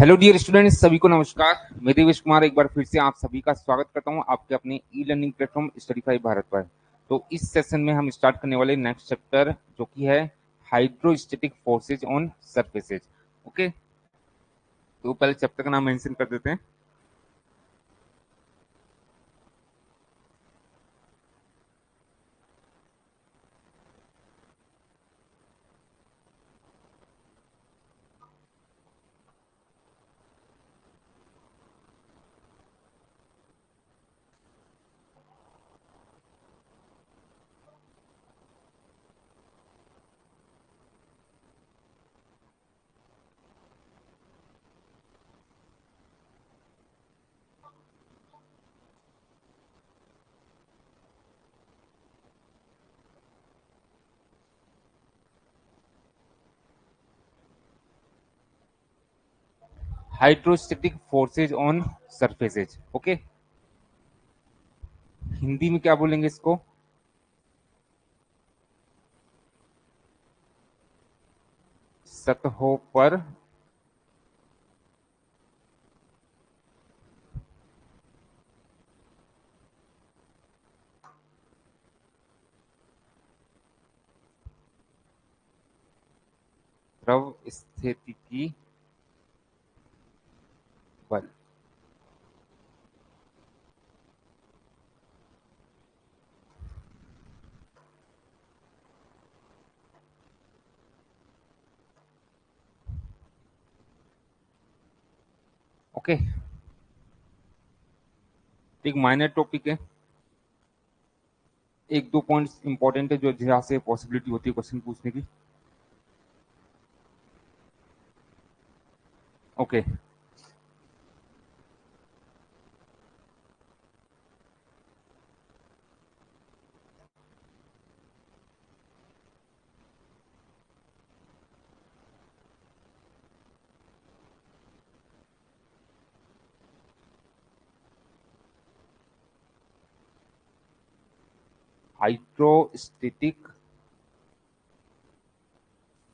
Hello dear students, सभी को नमस्कार। मैं देवेश कुमार एक बार फिर से आप सभी का स्वागत करता हूं आपके अपने ई लर्निंग प्लेटफॉर्म स्टडीफाई भारत पर। तो इस सेशन में हम स्टार्ट करने वाले नेक्स्ट चैप्टर जो कि है hydrostatic forces on surfaces. Okay, तो पहले चैप्टर का नाम मेंशन कर देते हैं। Hydrostatic forces on surfaces. Okay, Hindi में क्या बोलेंगे इसको? सतहों पर द्रव स्थितिकी बल। ओके, एक माइनर टॉपिक है, एक दो पॉइंट्स इंपॉर्टेंट है जो जहाँ से पॉसिबिलिटी होती है क्वेश्चन पूछने की। Okay, hydrostatic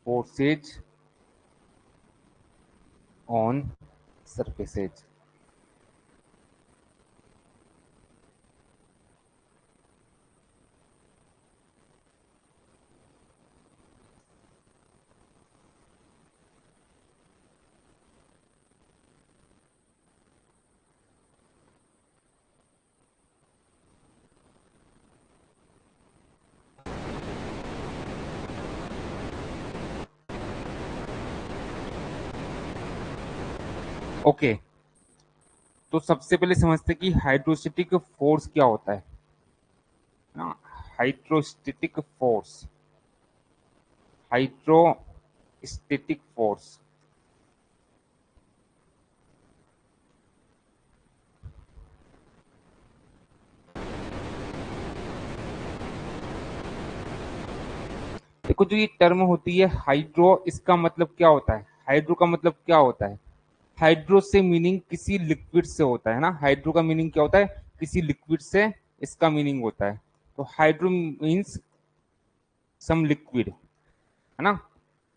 forces on surfaces. Okay, तो सबसे पहले समझते हैं कि हाइड्रोस्टैटिक फोर्स क्या होता है ना। हाइड्रोस्टैटिक फोर्स, हाइड्रोस्टैटिक फोर्स देखो, जो ये टर्म होती है हाइड्रो, इसका मतलब क्या होता है? हाइड्रो का मतलब क्या होता है? हाइड्रो से मीनिंग किसी लिक्विड से होता है ना। हाइड्रो का मीनिंग क्या होता है? किसी लिक्विड से इसका मीनिंग होता है। तो हाइड्रो मीन्स सम लिक्विड, है ना।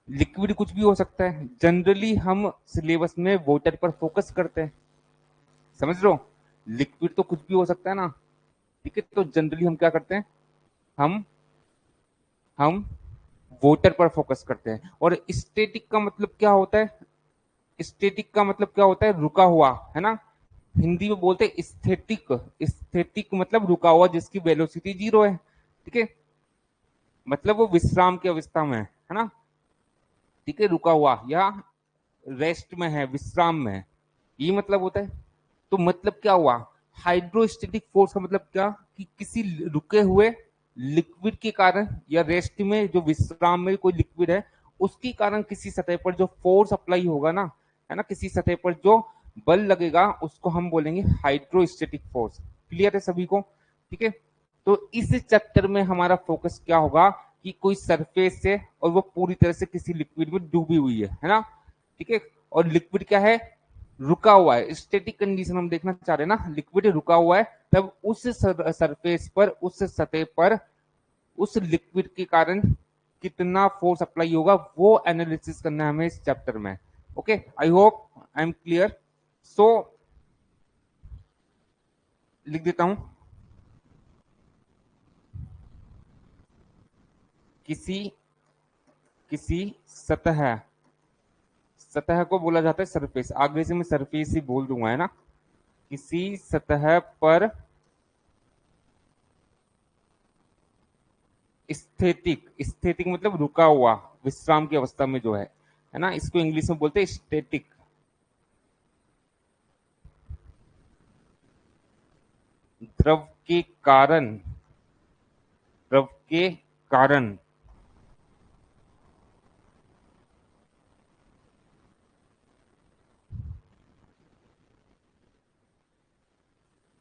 लिक्विड कुछ भी हो सकता है। जनरली हम सिलेबस में वाटर पर फोकस करते हैं, समझ रहे हो। लिक्विड तो कुछ भी हो सकता है ना, ठीक है। तो जनरली हम क्या करते हैं, हम हम वाटर पर फोकस करते हैं। और स्टैटिक का मतलब क्या होता है? स्टैटिक का मतलब क्या होता है? रुका हुआ, है ना। हिंदी में बोलते हैं स्थैतिक। स्थैतिक मतलब रुका हुआ, जिसकी वेलोसिटी जीरो है, ठीक है। मतलब वो विश्राम की अवस्था में है ना, ठीक है। रुका हुआ या रेस्ट में है, विश्राम में है, ये मतलब होता है। तो मतलब क्या हुआ? हाइड्रोस्टैटिक फोर्स का मतलब क्या, कि किसी रुके हुए लिक्विड के कारण या रेस्ट में, जो विश्राम में कोई लिक्विड है, उसके कारण किसी सतह पर जो फोर्स अप्लाई होगा ना, है ना, किसी सतह पर जो बल लगेगा, उसको हम बोलेंगे हाइड्रोस्टैटिक फोर्स। क्लियर है सभी को? ठीक है। तो इस चैप्टर में हमारा फोकस क्या होगा, कि कोई सरफेस से और वो पूरी तरह से किसी लिक्विड में डूबी हुई है ना, ठीक है। और लिक्विड क्या है? रुका हुआ है। स्टैटिक कंडीशन हम देखना चाह रहे हैं ना, लिक्विड रुका हुआ है, तब उस सरफेस पर, उस सतह पर, उस लिक्विड के कारण कितना फोर्स अप्लाई होगा, वो एनालिसिस करना है हमें इस चैप्टर में। Okay, I hope I am clear. So लिख देता हूं, किसी किसी सतह, सतह को बोला जाता है सरफेस, आगे से मैं सरफेस ही बोल दूंगा, है ना। किसी सतह पर स्थितिक, स्थितिक मतलब रुका हुआ, विश्राम की अवस्था में जो है ना, इसको इंग्लिश में बोलते हैं स्टेटिक। द्रव के कारण, द्रव के कारण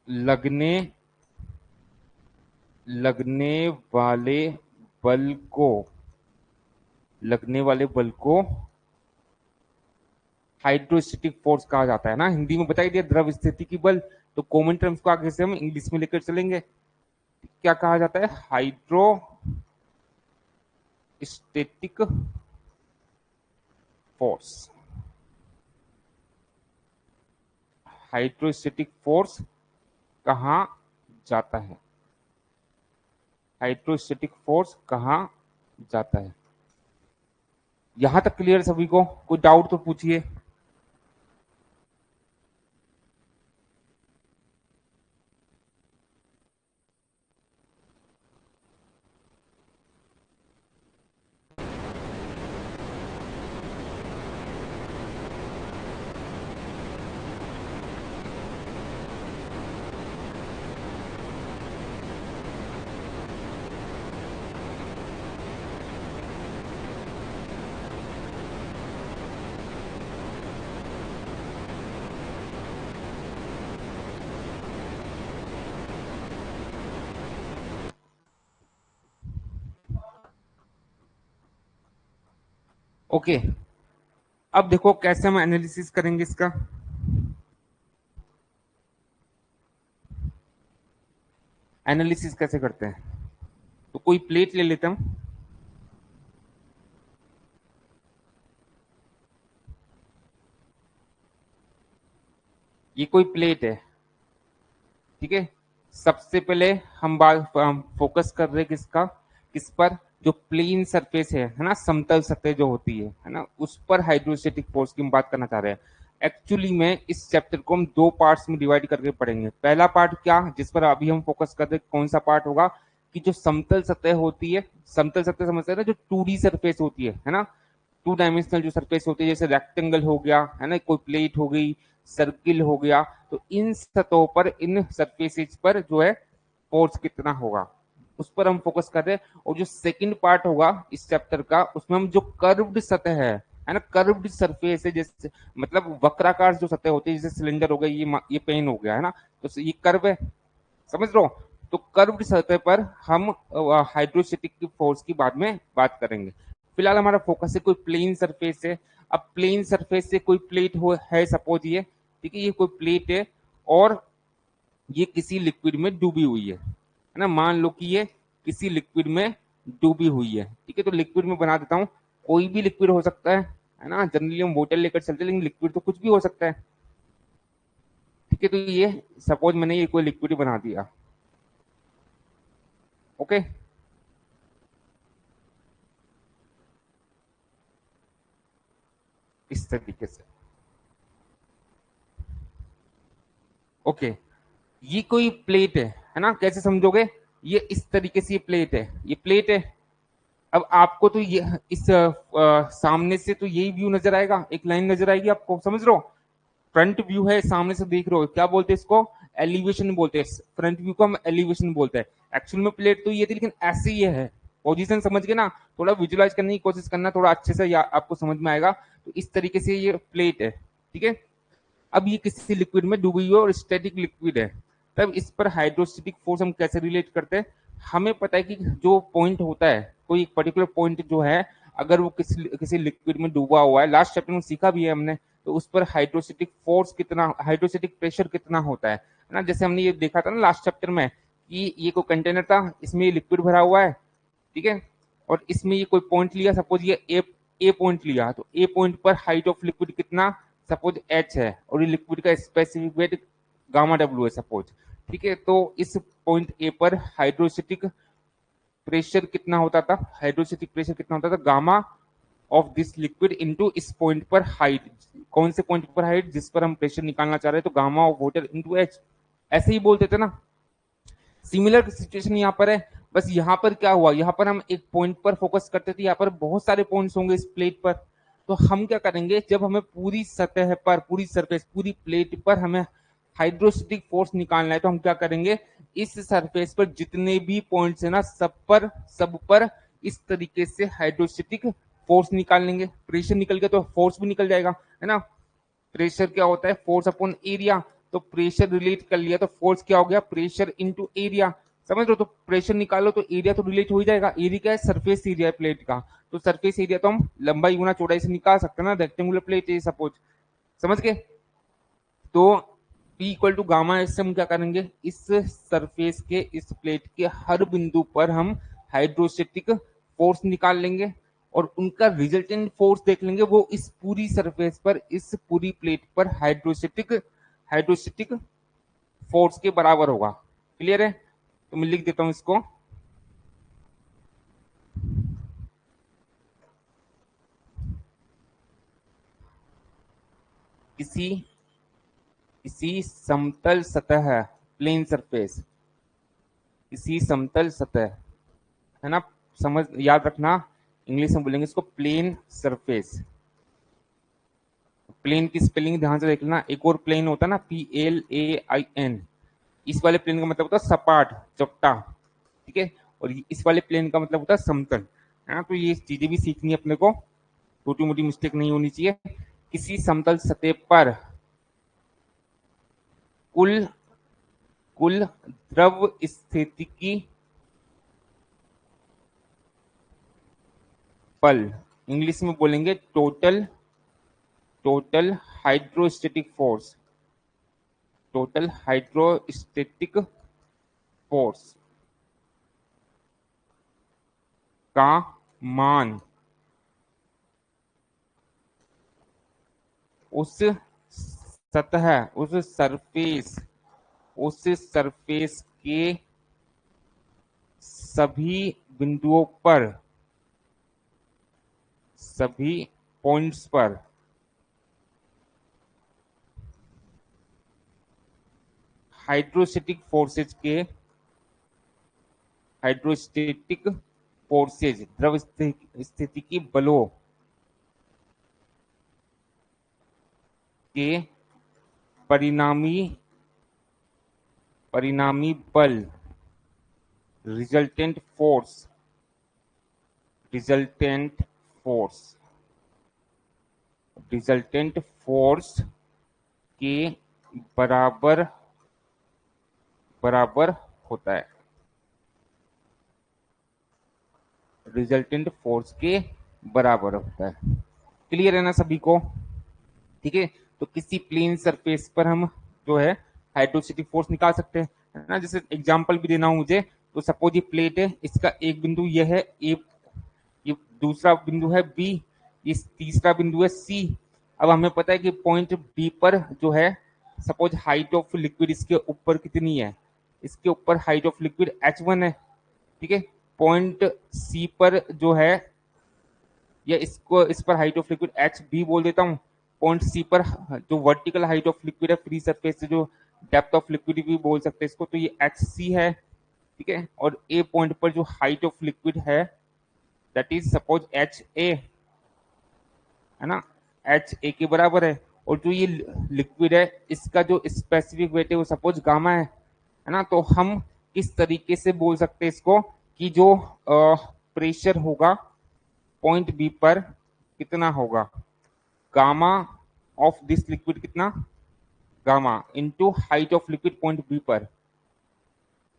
लगने लगने वाले बल को, लगने वाले बल को हाइड्रोस्टेटिक फोर्स कहा जाता है ना। हिंदी में बताई दिया द्रव स्थिति की बल, तो कॉमन टर्म्स को आगे से हम इंग्लिश में लेकर चलेंगे। क्या कहा जाता है? Hydrostatic force. हाइड्रोस्टेटिक फोर्स कहा जाता है, हाइड्रोस्टेटिक फोर्स कहा जाता है। यहां तक क्लियर सभी को? कोई डाउट तो पूछिए। ओके, अब देखो कैसे हम एनालिसिस करेंगे इसका। एनालिसिस कैसे करते हैं? तो कोई प्लेट ले लेते हम, ये कोई प्लेट है, ठीक है। सबसे पहले हम बात फोकस कर रहे हैं किसका, किस पर? जो प्लेन सरफेस है ना, समतल सतह जो होती है ना, उस पर हाइड्रोस्टेटिक फोर्स की हम बात करना चाह रहे हैं। एक्चुअली में इस चैप्टर को हम दो पार्ट्स में डिवाइड करके पढ़ेंगे। पहला पार्ट क्या, जिस पर अभी हम फोकस कर रहे हैं, कौन सा पार्ट होगा, कि जो समतल सतह होती है, समतल सतह समझते हैं ना, जो 2D सरफेस होती है ना, टू डायमेंशनल जो सरफेस होती है, जैसे रेक्टेंगल हो गया है ना, कोई प्लेट हो गई, सर्किल हो गया, तो इन सतहों पर, इन सरफेसेज पर जो है फोर्स कितना होगा, उस पर हम फोकस कर रहे हैं। और जो सेकंड पार्ट होगा इस चैप्टर का, उसमें हम जो कर्व्ड सतह है ना, कर्व्ड सरफेस है, जैसे मतलब वक्राकार जो सतह होती है, जैसे सिलेंडर हो गया, ये पेन हो गया है ना, तो ये कर्व है, समझ लो। तो कर्व्ड सतह पर हम हाइड्रोस्टेटिक फोर्स की बाद में बात करेंगे। फिलहाल हमारा फोकस है कोई प्लेन सरफेस है। अब प्लेन सरफेस से कोई प्लेट हो है, सपोज ये, ठीक है, ये कोई प्लेट है और ये किसी लिक्विड में डूबी हुई है ना। मान लो कि ये किसी लिक्विड में डूबी हुई है, ठीक है। तो लिक्विड में बना देता हूँ, कोई भी लिक्विड हो सकता है ना। जनरली हम बोतल लेकर चलते हैं, लेकिन लिक्विड तो कुछ भी हो सकता है, ठीक है। तो ये सपोज मैंने ये कोई लिक्विड बना दिया, ओके। इस तरीके से, ओके। ये कोई प्लेट है ना, कैसे समझोगे? ये इस तरीके से ये प्लेट है, ये प्लेट है। अब आपको तो ये इस सामने से तो यही व्यू नजर आएगा, एक लाइन नजर आएगी आपको, समझ लो। फ्रंट व्यू है, सामने से देख रहे हो, क्या बोलते हैं इसको? एलिवेशन बोलते हैं। फ्रंट व्यू को हम एलिवेशन बोलते हैं। एक्चुअल में प्लेट तो ये थी, लेकिन ऐसे ही है। पोजीशन समझ गए ना? थोड़ा विजुलाइज करने की कोशिश करना, थोड़ा अच्छे से आपको समझ में आएगा। तो इस तरीके से ये प्लेट है, ठीक है। अब ये किसी लिक्विड में डूबी हुई है और स्टैटिक लिक्विड है, तब इस पर हाइड्रोस्टेटिक फोर्स हम कैसे रिलेट करते हैं? हमें पता है कि जो पॉइंट होता है, कोई एक पर्टिकुलर पॉइंट जो है, अगर वो किसी किसी लिक्विड में डूबा हुआ है, लास्ट चैप्टर में सीखा भी है हमने, तो उस पर हाइड्रोस्टेटिक फोर्स कितना, हाइड्रोस्टेटिक प्रेशर कितना होता है ना। जैसे हमने ये देखा था ना लास्ट चैप्टर में, कि ये कोई कंटेनर था, इसमें ये लिक्विड भरा हुआ है, ठीक है। और इसमें ये कोई पॉइंट लिया, सपोज ये ए पॉइंट लिया, तो ए पॉइंट पर हाइट ऑफ लिक्विड कितना, सपोज एच है और ये लिक्विड का स्पेसिफिक वेट गामा डब्ल्यू है सपोज, ठीक है। तो इस पॉइंट ए पर हाइड्रोस्टेटिक प्रेशर कितना होता था, हाइड्रोस्टेटिक प्रेशर कितना होता था, gamma of this liquid into इस पॉइंट पर हाइट, कौन से पॉइंट पर हाइट, जिस पर हम प्रेशर निकालना चाह रहे हैं, तो gamma of water into H, ऐसे ही बोलते थे ना। सिमिलर सिचुएशन यहाँ पर है, बस यहाँ पर क्या हुआ, यहाँ पर हम एक पॉइंट पर फोकस करते थे, यहाँ पर बहुत सारे पॉइंट्स होंगे इस प्लेट पर। तो हम क्या करेंगे, जब हमें पूरी सतह पर, पूरी सरफेस, पूरी प्लेट पर हमें हाइड्रोस्टेटिक फोर्स निकालना है, तो हम क्या करेंगे, इस सरफेस पर जितने भी पॉइंट्स है ना, सब पर इस तरीके से हाइड्रोस्टेटिक फोर्स निकाल लेंगे। प्रेशर निकल गया तो फोर्स भी निकल जाएगा, है ना। प्रेशर क्या होता है, फोर्स अपॉन एरिया। तो प्रेशर रिलेट कर लिया तो फोर्स क्या हो गया, प्रेशर इनटू एरिया, समझ रहे हो। तो प्रेशर निकालो तो एरिया तो रिलेट हो ही जाएगा। एरिया क्या है, सरफेस एरिया है प्लेट का, तो सरफेस एरिया तो हम लंबाई गुना चौड़ाई से निकाल सकते हैं ना, रेक्टेंगुलर प्लेट है सपोज, समझ गए। तो P equal to gamma S से हम क्या करेंगे, इस सरफेस के, इस प्लेट के हर बिंदु पर हम हाइड्रोस्टेटिक फोर्स निकाल लेंगे और उनका रिजल्टेंट फोर्स देख लेंगे, वो इस पूरी सरफेस पर, इस पूरी प्लेट पर हाइड्रोस्टेटिक फोर्स के बराबर होगा। क्लियर है, तो मैं लिख देता हूं इसको। किसी किसी समतल सतह, प्लेन सरफेस, किसी समतल सतह, है ना, समझ, याद रखना, इंग्लिश में बोलेंगे इसको प्लेन सरफेस। प्लेन की स्पेलिंग ध्यान से देख लेना। एक और प्लेन होता है ना, PLAIN, इस वाले प्लेन का मतलब होता है सपाट, चपटा, ठीक है। और इस वाले प्लेन का मतलब होता है समतल, है ना। तो ये चीजें भी सीखनी है अपने को, छोटी मोटी मिस्टेक नहीं होनी चाहिए। किसी समतल सतह पर कुल कुल द्रव स्थितिकी बल, इंग्लिश में बोलेंगे total hydrostatic force, total hydrostatic force का मान उस सतह, उस सरफेस के सभी बिंदुओं पर, सभी पॉइंट्स पर हाइड्रोस्टेटिक फोर्सेज के, हाइड्रोस्टेटिक फोर्सेज द्रव स्थिति की बलों के परिणामी परिणामी बल, resultant force, resultant force, resultant force के बराबर बराबर होता है, रिजल्टेंट फोर्स के बराबर होता है। क्लियर है ना सभी को, ठीक है। तो किसी प्लेन सरफेस पर हम जो है हाइड्रोस्टेटिक फोर्स निकाल सकते हैं, है ना। जैसे एग्जांपल भी देना हो मुझे, तो सपोज ये प्लेट है, इसका एक बिंदु ये है ए, ये दूसरा बिंदु है बी, ये तीसरा बिंदु है सी। अब हमें पता है कि पॉइंट बी पर जो है, सपोज हाइट ऑफ लिक्विड इसके ऊपर कितनी है, इसके ऊपर हाइट ऑफ लिक्विड h1 है, ठीक है। पॉइंट सी पर जो है, या इसको, इस पर height of liquid H B बोल देता हूँ। पॉइंट सी पर जो वर्टिकल हाइट ऑफ लिक्विड है फ्री सरफेस से, जो डेप्थ ऑफ लिक्विड भी बोल सकते हैं इसको, तो ये एच सी है, ठीक है। और ए पॉइंट पर जो हाइट ऑफ लिक्विड है, that is suppose H A, है ना, एच ए के बराबर है। और जो ये लिक्विड है, इसका जो स्पेसिफिक वेट है वो सपोज गामा है ना। तो हम किस तरीके से बोल सकते हैं इसको, कि जो प्रेशर होगा पॉइंट बी पर कितना होगा, गामा ऑफ दिस लिक्विड कितना, gamma into height of liquid point B पर,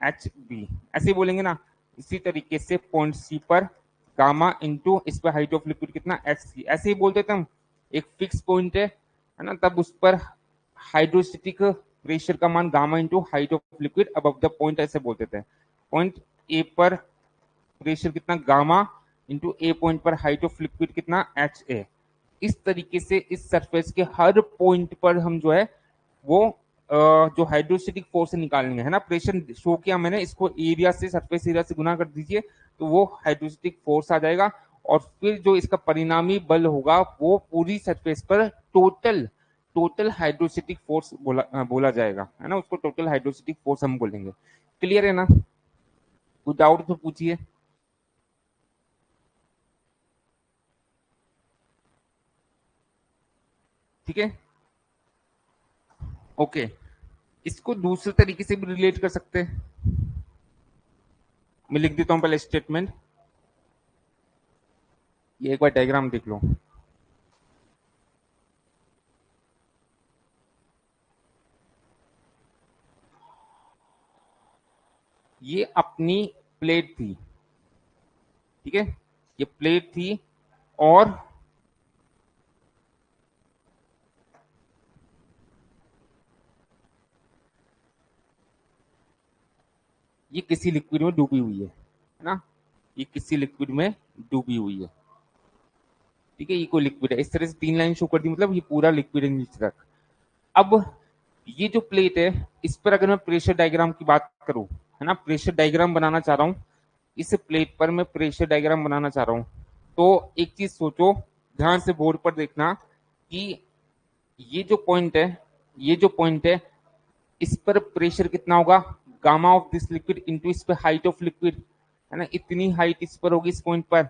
एच बी, ऐसे ही बोलेंगे ना। इसी तरीके से पॉइंट सी पर गामा इंटू इस पर हाइट ऑफ लिक्विड कितना, एच सी, ऐसे ही बोलते थे हम। एक फिक्स पॉइंट है ना, तब उस पर हाइड्रोस्टेटिक प्रेशर का मान gamma into height of liquid above the point, ऐसे बोलते थे। पॉइंट ए पर प्रेशर कितना, गामा इंटू ए पॉइंट पर हाइट ऑफ लिक्विड कितना, एच ए, इस तरीके से इस सरफेस के हर पॉइंट पर हम जो है वो जो हाइड्रोस्टेटिक फोर्स निकालेंगे, है ना। प्रेशर शो किया मैंने, इसको एरिया से, सरफेस एरिया से गुना कर दीजिए तो वो हाइड्रोस्टेटिक फोर्स आ जाएगा। और फिर जो इसका परिणामी बल होगा वो पूरी सरफेस पर टोटल टोटल हाइड्रोस्टेटिक फोर्स बोला जाएगा, है ना। उसको टोटल हाइड्रोस्टेटिक फोर्स हम बोलेंगे। क्लियर है ना? कुछ डाउट तो पूछिए। ठीक है, ओके। इसको दूसरे तरीके से भी रिलेट कर सकते हैं। मैं लिख देता हूं पहले स्टेटमेंट, ये एक बार डायग्राम देख लो। ये अपनी प्लेट थी, ठीक है, ये प्लेट थी, और ये किसी लिक्विड में डूबी हुई है ना। ये किसी लिक्विड में डूबी हुई है, ठीक है। ये कोई लिक्विड है, इस तरह से 3 लाइन शो कर दी, मतलब ये पूरा लिक्विड है नीचे तक। अब ये जो प्लेट है, इस पर अगर मैं प्रेशर डायग्राम की बात करूं, है ना, प्रेशर डायग्राम बनाना चाह रहा हूं, इस प्लेट पर मैं प्रेशर डायग्राम बनाना चाह रहा हूं, तो एक चीज सोचो, ध्यान से बोर्ड पर देखना कि ये जो पॉइंट है, ये जो पॉइंट है, इस पर प्रेशर कितना होगा, gamma of this liquid into इस पर हाइट ऑफ लिक्विड, है ना, इतनी हाइट इस पर होगी इस पॉइंट पर।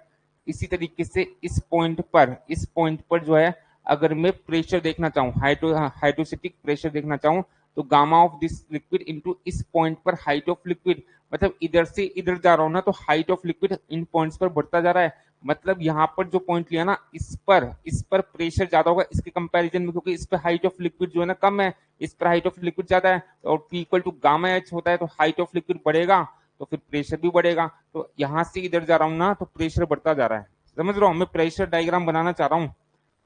इसी तरीके से इस पॉइंट पर जो है, अगर मैं प्रेशर देखना चाहूँ, हाइड्रोस्टेटिक प्रेशर देखना चाहूँ, तो gamma of this liquid into इस पॉइंट पर हाइट ऑफ लिक्विड, मतलब इधर से इधर जा रहा हूं ना, तो height of liquid in points पर बढ़ता जा रहा है। मतलब यहाँ पर जो पॉइंट लिया ना, इस पर प्रेशर ज्यादा होगा इसके कंपैरिजन में, क्योंकि इस पर हाइट ऑफ लिक्विड जो है ना कम है, इस पर हाइट ऑफ लिक्विड ज्यादा है, और P equal to gamma H होता है, तो हाइट ऑफ लिक्विड बढ़ेगा तो फिर प्रेशर भी बढ़ेगा। तो यहां से इधर जा रहा हूं ना, तो प्रेशर बढ़ता जा रहा है। समझ रहा हूँ, मैं प्रेशर डायग्राम बनाना चाह रहा हूँ,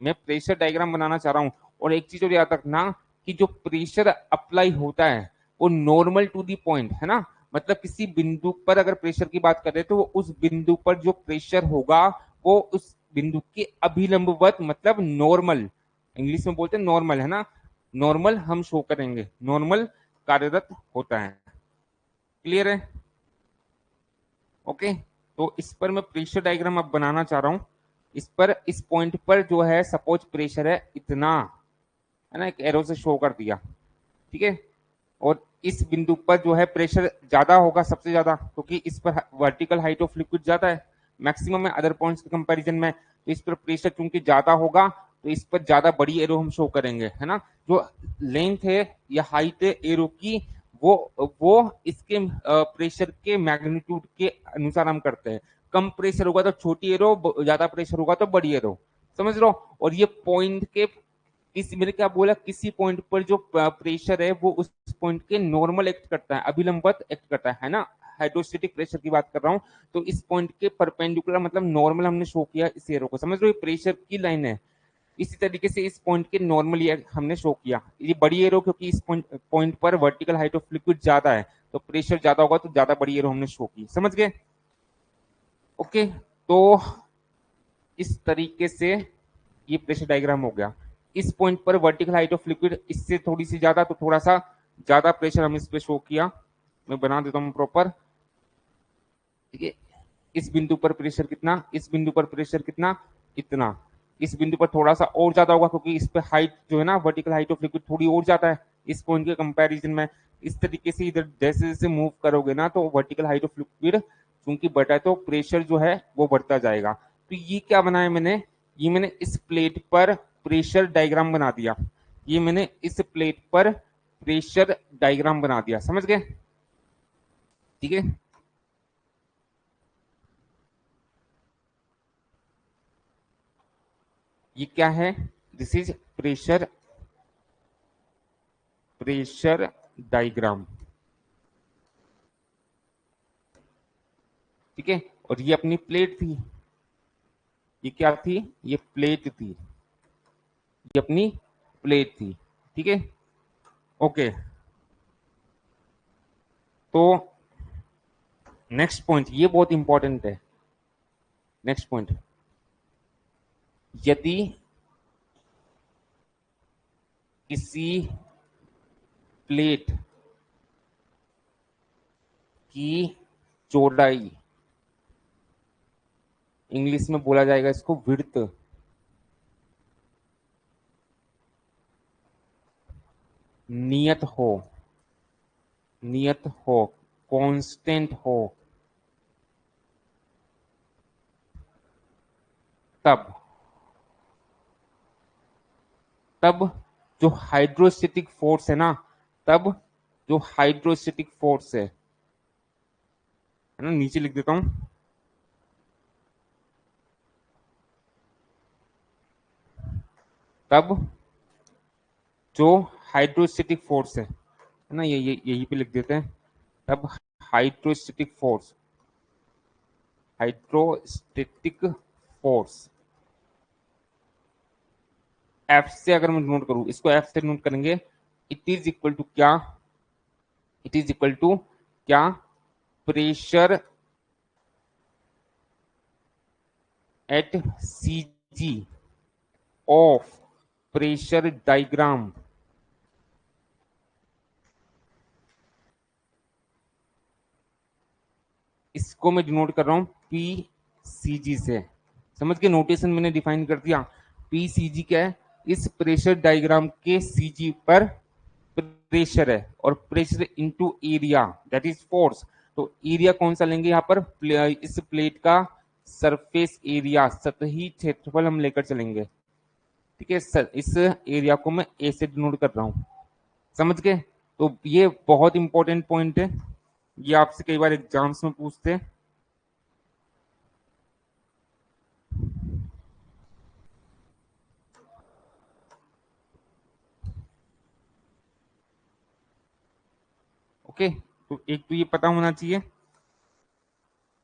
मैं प्रेशर डायग्राम बनाना चाह रहा हूँ। और एक चीज और याद रखना कि जो प्रेशर अप्लाई होता है वो नॉर्मल टू दी पॉइंट, है ना। मतलब किसी बिंदु पर अगर प्रेशर की बात करें तो उस बिंदु पर जो प्रेशर होगा वो उस बिंदु के अभिलंबवत, मतलब नॉर्मल, इंग्लिश में बोलते हैं नॉर्मल, है ना, नॉर्मल हम शो करेंगे, नॉर्मल कार्यरत होता है। क्लियर है? ओके। तो इस पर मैं प्रेशर डायग्राम अब बनाना चाह रहा हूं। इस पर, इस पॉइंट पर जो है सपोज प्रेशर है इतना, है ना, एक एरो से शो कर दिया, ठीक है। और इस बिंदु पर जो है प्रेशर ज्यादा होगा, सबसे ज्यादा, क्योंकि इस पर वर्टिकल हाइट ऑफ लिक्विड ज्यादा है मैक्सिमम है अदर पॉइंट्स के कंपैरिजन में। तो इस पर प्रेशर चूंकि ज्यादा होगा तो इस पर ज्यादा बड़ी एरो हम शो करेंगे, है ना। जो लेंथ है या हाइट है एरो की, वो इसके प्रेशर के मैग्नीट्यूड के अनुसार हम करते हैं। कम प्रेशर होगा तो छोटी एरो, ज्यादा प्रेशर होगा तो बड़ी एरो। समझ लो। और ये पॉइंट के, किसी, मैंने क्या बोला, किसी पॉइंट पर जो प्रेशर है वो उस पॉइंट के नॉर्मल एक्ट करता है, अभिलंबत एक्ट करता है ना। हाइड्रोस्टेटिक प्रेशर की बात कर रहा हूँ, तो इस पॉइंट के परपेंडिकुलर, मतलब नॉर्मल हमने शो किया इस एरो को। समझ लो, ये प्रेशर की लाइन है। इसी तरीके से इस पॉइंट के नॉर्मली हमने शो किया, ये बड़ी एरो, क्योंकि इस पॉइंट पर वर्टिकल हाइट ऑफ लिक्विड ज्यादा है, तो प्रेशर ज्यादा होगा तो ज्यादा बड़ी एरो हमने शो की। समझ गए? ओके। तो इस तरीके से ये प्रेशर डायग्राम हो गया। इस पॉइंट पर वर्टिकल हाइट ऑफ लिक्विड इससे थोड़ी सी ज्यादा, तो थोड़ा सा ज्यादा प्रेशर हम इस पे शो किया। मैं बना देता हूँ प्रॉपर, ठीक है। इस बिंदु पर प्रेशर कितना, इस बिंदु पर प्रेशर कितना, इतना। इस बिंदु पर थोड़ा सा और ज्यादा होगा, क्योंकि इस पे हाइट जो है ना, वर्टिकल हाइट ऑफ लिक्विड थोड़ी और ज्यादा है इस पॉइंट के कंपैरिजन में। इस तरीके से इधर जैसे जैसे मूव करोगे ना, तो वर्टिकल हाइट ऑफ लिक्विड चूंकि बढ़ा है तो प्रेशर जो है वो बढ़ता जाएगा। तो ये क्या बनाया मैंने, ये मैंने इस प्लेट पर प्रेशर डायग्राम बना दिया, ये मैंने इस प्लेट पर प्रेशर डायग्राम बना दिया। समझ गए? ठीक है। ये क्या है, this is pressure, pressure diagram, ठीक है। और ये अपनी प्लेट थी, ये क्या थी, ये प्लेट थी, ये अपनी प्लेट थी, ठीक है। ओके। तो नेक्स्ट पॉइंट, ये बहुत इंपॉर्टेंट है। नेक्स्ट पॉइंट, यदि किसी प्लेट की चौड़ाई, इंग्लिश में बोला जाएगा इसको विड्थ, नियत हो, नियत हो, कांस्टेंट हो, तब तब जो हाइड्रोस्टेटिक फोर्स है ना, तब जो हाइड्रोस्टेटिक फोर्स है ना, नीचे लिख देता हूं, तब जो हाइड्रोस्टेटिक फोर्स है ना, ये यहीं पे लिख देते हैं, तब hydrostatic force, hydrostatic force F से अगर मैं नोट करूं, इसको एफ से नोट करेंगे, इट इज इक्वल टू क्या, इट इज इक्वल टू क्या, pressure at C G of pressure diagram, इसको मैं डिनोट कर रहा हूं पी सी जी से। समझ के, नोटेशन मैंने डिफाइन कर दिया। पी सी जी क्या है, इस प्रेशर डायग्राम के सी जी पर प्रेशर है और pressure into area that is force. तो एरिया कौन सा लेंगे यहाँ पर, इस प्लेट का सरफेस एरिया, सतही क्षेत्रफल हम लेकर चलेंगे। ठीक है सर, इस एरिया को मैं ए से डिनोट कर रहा हूँ। समझ गए? तो ये बहुत इंपॉर्टेंट पॉइंट है, ये आपसे कई बार एग्जाम्स में पूछते हैं। ओके, तो एक तो ये पता होना चाहिए।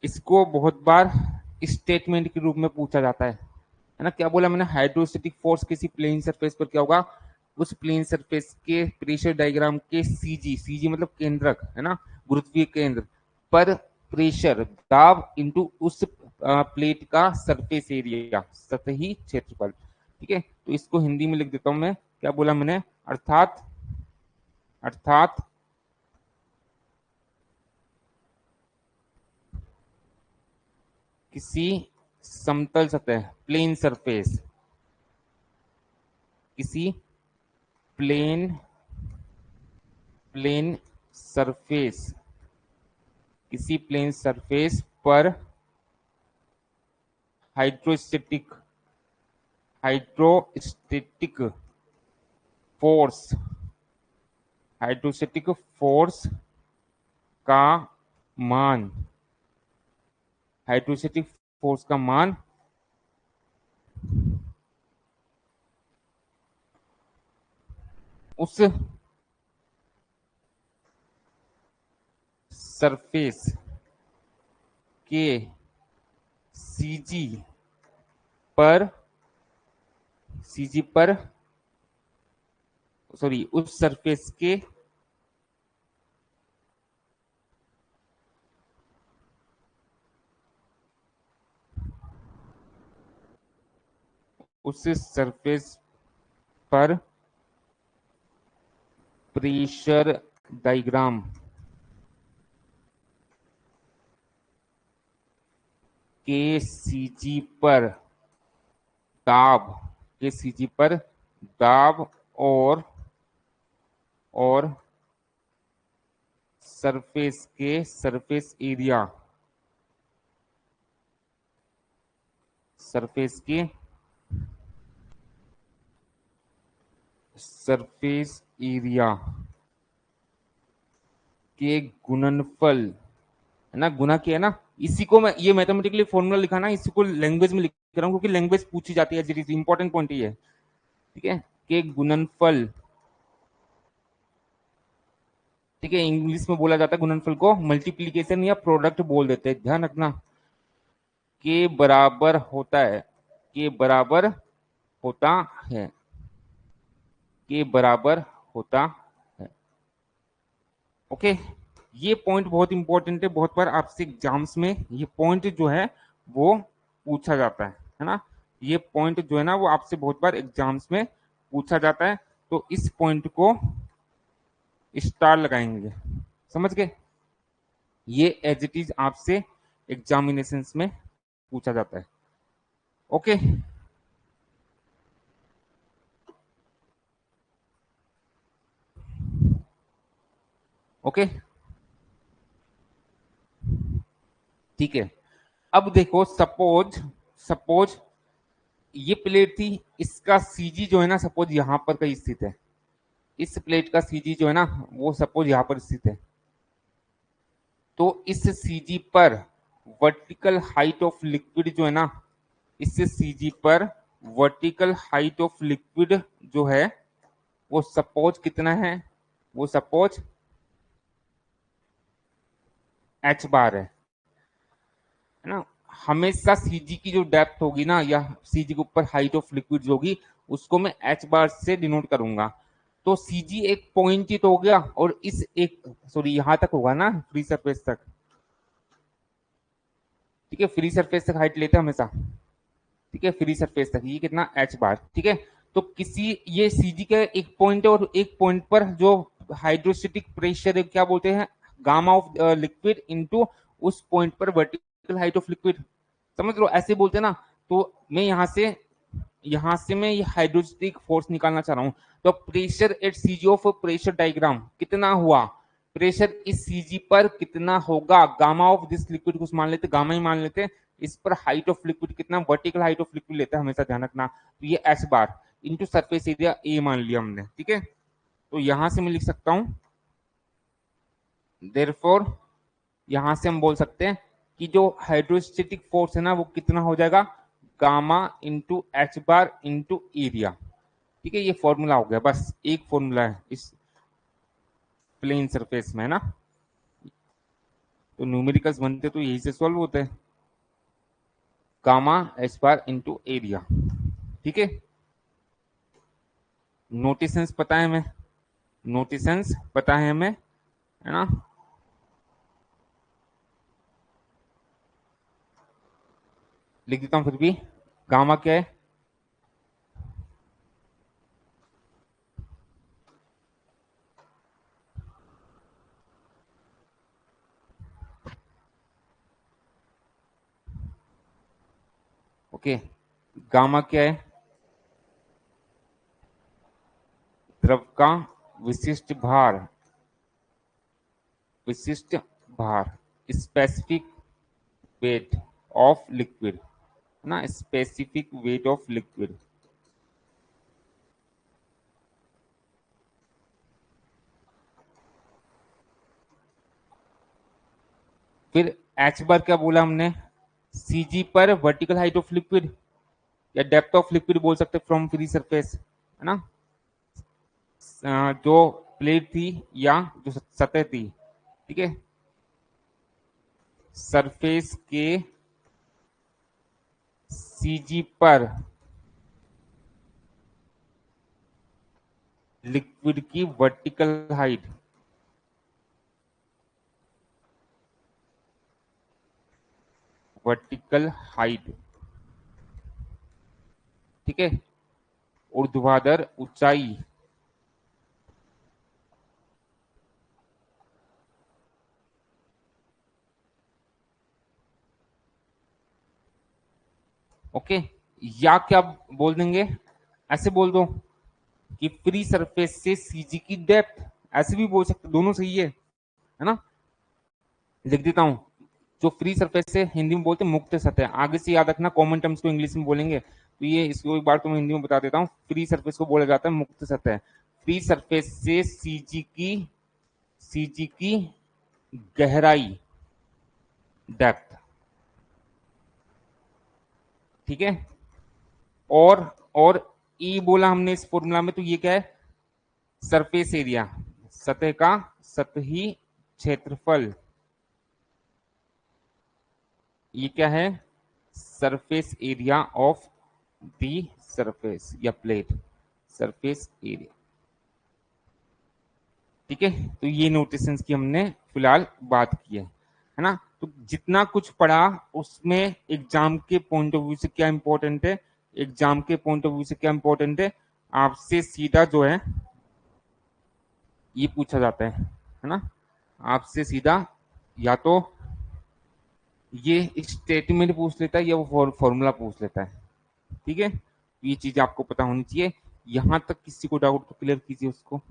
इसको बहुत बार स्टेटमेंट के रूप में पूछा जाता है ना। क्या बोला मैंने, हाइड्रोस्टेटिक फोर्स किसी प्लेन सरफेस पर क्या होगा, उस प्लेन सरफेस के प्रेशर डायग्राम के सीजी, सीजी मतलब केंद्रक है ना, गुरुत्वीय केंद्र पर प्रेशर, दाब इनटू उस प्लेट का सरफेस एरिया, सतही क्षेत्रफल। ठीक है, तो इसको हिंदी में लिख देता हूं मैं, क्या बोला मैंने, अर्थात अर्थात किसी समतल सतह, प्लेन सरफेस, किसी प्लेन प्लेन सरफेस, किसी प्लेन सरफेस पर hydrostatic hydrostatic force, hydrostatic force का मान, हाइड्रोस्टेटिक फोर्स का मान उस सरफेस के सीजी पर, सीजी पर, सॉरी, उस सरफेस के उस सरफेस पर प्रेशर डायग्राम के सीजी पर दाब, के सीजी पर दाब और सरफेस के सरफेस एरिया, सरफेस के सरफेस एरिया के गुणनफल है ना, गुना किया है ना, इसी को मैं, ये मैथमेटिकली फॉर्मूला लिखा ना, इसी को लैंग्वेज में लिख रहा हूँ क्योंकि लैंग्वेज पूछी जाती है, इंपॉर्टेंट पॉइंट ये है। ठीक है, के गुणनफल, ठीक है, इंग्लिश में बोला जाता है गुणनफल को मल्टीप्लीकेशन या प्रोडक्ट बोल देते हैं, ध्यान रखना, के बराबर होता है, के बराबर होता है, के बराबर होता है। ओके, ये पॉइंट बहुत इंपॉर्टेंट है, बहुत बार आपसे एग्जाम्स में ये पॉइंट जो है वो पूछा जाता है ना, ये पॉइंट जो है ना वो आपसे बहुत बार एग्जाम्स में पूछा जाता है। तो इस पॉइंट को स्टार लगाएंगे, समझ गए। ये एज इट इज आपसे एग्जामिनेशन में पूछा जाता है। ओके, ओके, ठीक है। अब देखो, सपोज सपोज ये प्लेट थी, इसका सीजी जो है ना, सपोज यहां पर कहीं स्थित है। इस प्लेट का सीजी जो है ना, वो सपोज यहां पर स्थित है। तो इस सीजी पर वर्टिकल हाइट ऑफ लिक्विड जो है ना, इस सीजी पर वर्टिकल हाइट ऑफ लिक्विड जो है वो सपोज कितना है, वो सपोज एच बार है ना। हमेशा सीजी की जो डेप्थ होगी ना, या सीजी के ऊपर हाइट ऑफ लिक्विड होगी, उसको मैं एच बार से डिनोट करूंगा। तो सीजी एक पॉइंट ही तो हो गया, और इस एक, सॉरी, यहां तक होगा ना, फ्री सरफेस तक। ठीक है, फ्री सरफेस तक हाइट लेते हैं हमेशा। ठीक है, फ्री सरफेस तक ये कितना, एच बार। ठीक है, तो किसी, ये सीजी का एक पॉइंट है, और एक पॉइंट पर जो हाइड्रोस्टेटिक प्रेशर है, क्या बोलते हैं, गामा ऑफ लिक्विड इनटू उस पॉइंट पर वर्टिकल हाइट ऑफ लिक्विड, समझ लो, ऐसे बोलते हैं ना। तो मैं यहां से मैं ये हाइड्रोस्टेटिक फोर्स निकालना चाह रहा हूं। तो pressure at CG of pressure diagram कितना हुआ, प्रेशर इस सीजी पर कितना होगा, गामा ऑफ दिस लिक्विड को मान लेते, गामा ही मान लेते। इस पर हाइट ऑफ लिक्विड कितना, वर्टिकल हाइट ऑफ लिक्विड लेते हैं, हमेशा ध्यान रखना। तो ये H bar into surface area A मान लिया हमने। ठीक है, तो यहां से मैं लिख सकता हूं, देयरफॉर यहां से हम बोल सकते हैं कि जो हाइड्रोस्टेटिक फोर्स है ना, वो कितना हो जाएगा, gamma into H bar into area. ठीक है, ये फॉर्मूला हो गया, बस एक फॉर्मूला है इस प्लेन सरफेस में, है ना। तो न्यूमेरिकल्स बनते तो यही से सॉल्व होते हैं, gamma H bar into area. ठीक है, नोटेशंस पता है हमें, नोटेशंस पता है हमें, है ना। लिख देता हूं फिर भी, गामा क्या है, ओके, गामा क्या है, द्रव का विशिष्ट भार, विशिष्ट भार, स्पेसिफिक वेट ऑफ लिक्विड, है ना, स्पेसिफिक वेट ऑफ लिक्विड। फिर एच बार क्या बोला हमने, सीजी पर वर्टिकल हाइट ऑफ लिक्विड, या डेप्थ ऑफ लिक्विड बोल सकते फ्रॉम फ्री सरफेस, है ना। जो प्लेट थी या जो सतह थी, ठीक है, सरफेस के सीजी पर लिक्विड की वर्टिकल हाइट, वर्टिकल हाइट, ठीक है, ऊर्ध्वाधर ऊंचाई, ओके। या क्या बोल देंगे, ऐसे बोल दो कि फ्री सरफेस से सीजी की डेप्थ, ऐसे भी बोल सकते, दोनों सही है ना। लिख देता हूं, जो फ्री सरफेस से हिंदी में बोलते हैं मुक्त सतह, आगे से याद रखना, कॉमन टर्म्स को इंग्लिश में बोलेंगे तो ये, इसको एक बार तो मैं हिंदी में बता देता हूँ। फ्री सरफेस को बोला जाता है मुक्त सतह। फ्री सरफेस से सीजी की गहराई, डेप्थ, ठीक है। और ई बोला हमने इस फॉर्मूला में, तो ये क्या है, सरफेस एरिया, सतह का सतही क्षेत्रफल, ये क्या है, surface area of the surface या प्लेट, सरफेस एरिया। ठीक है, तो ये नोटेशंस की हमने फिलहाल बात की है ना। तो जितना कुछ पढ़ा उसमें एग्जाम के पॉइंट ऑफ व्यू से क्या इंपॉर्टेंट है, एग्जाम के पॉइंट ऑफ व्यू से क्या इंपॉर्टेंट है, आपसे सीधा जो है ये पूछा जाता है ना, आपसे सीधा। या तो ये स्टेटमेंट पूछ लेता है या वो फॉर्मूला पूछ लेता है। ठीक है, ये चीज आपको पता होनी चाहिए। यहां तक किसी को डाउट तो क्लियर कीजिए उसको।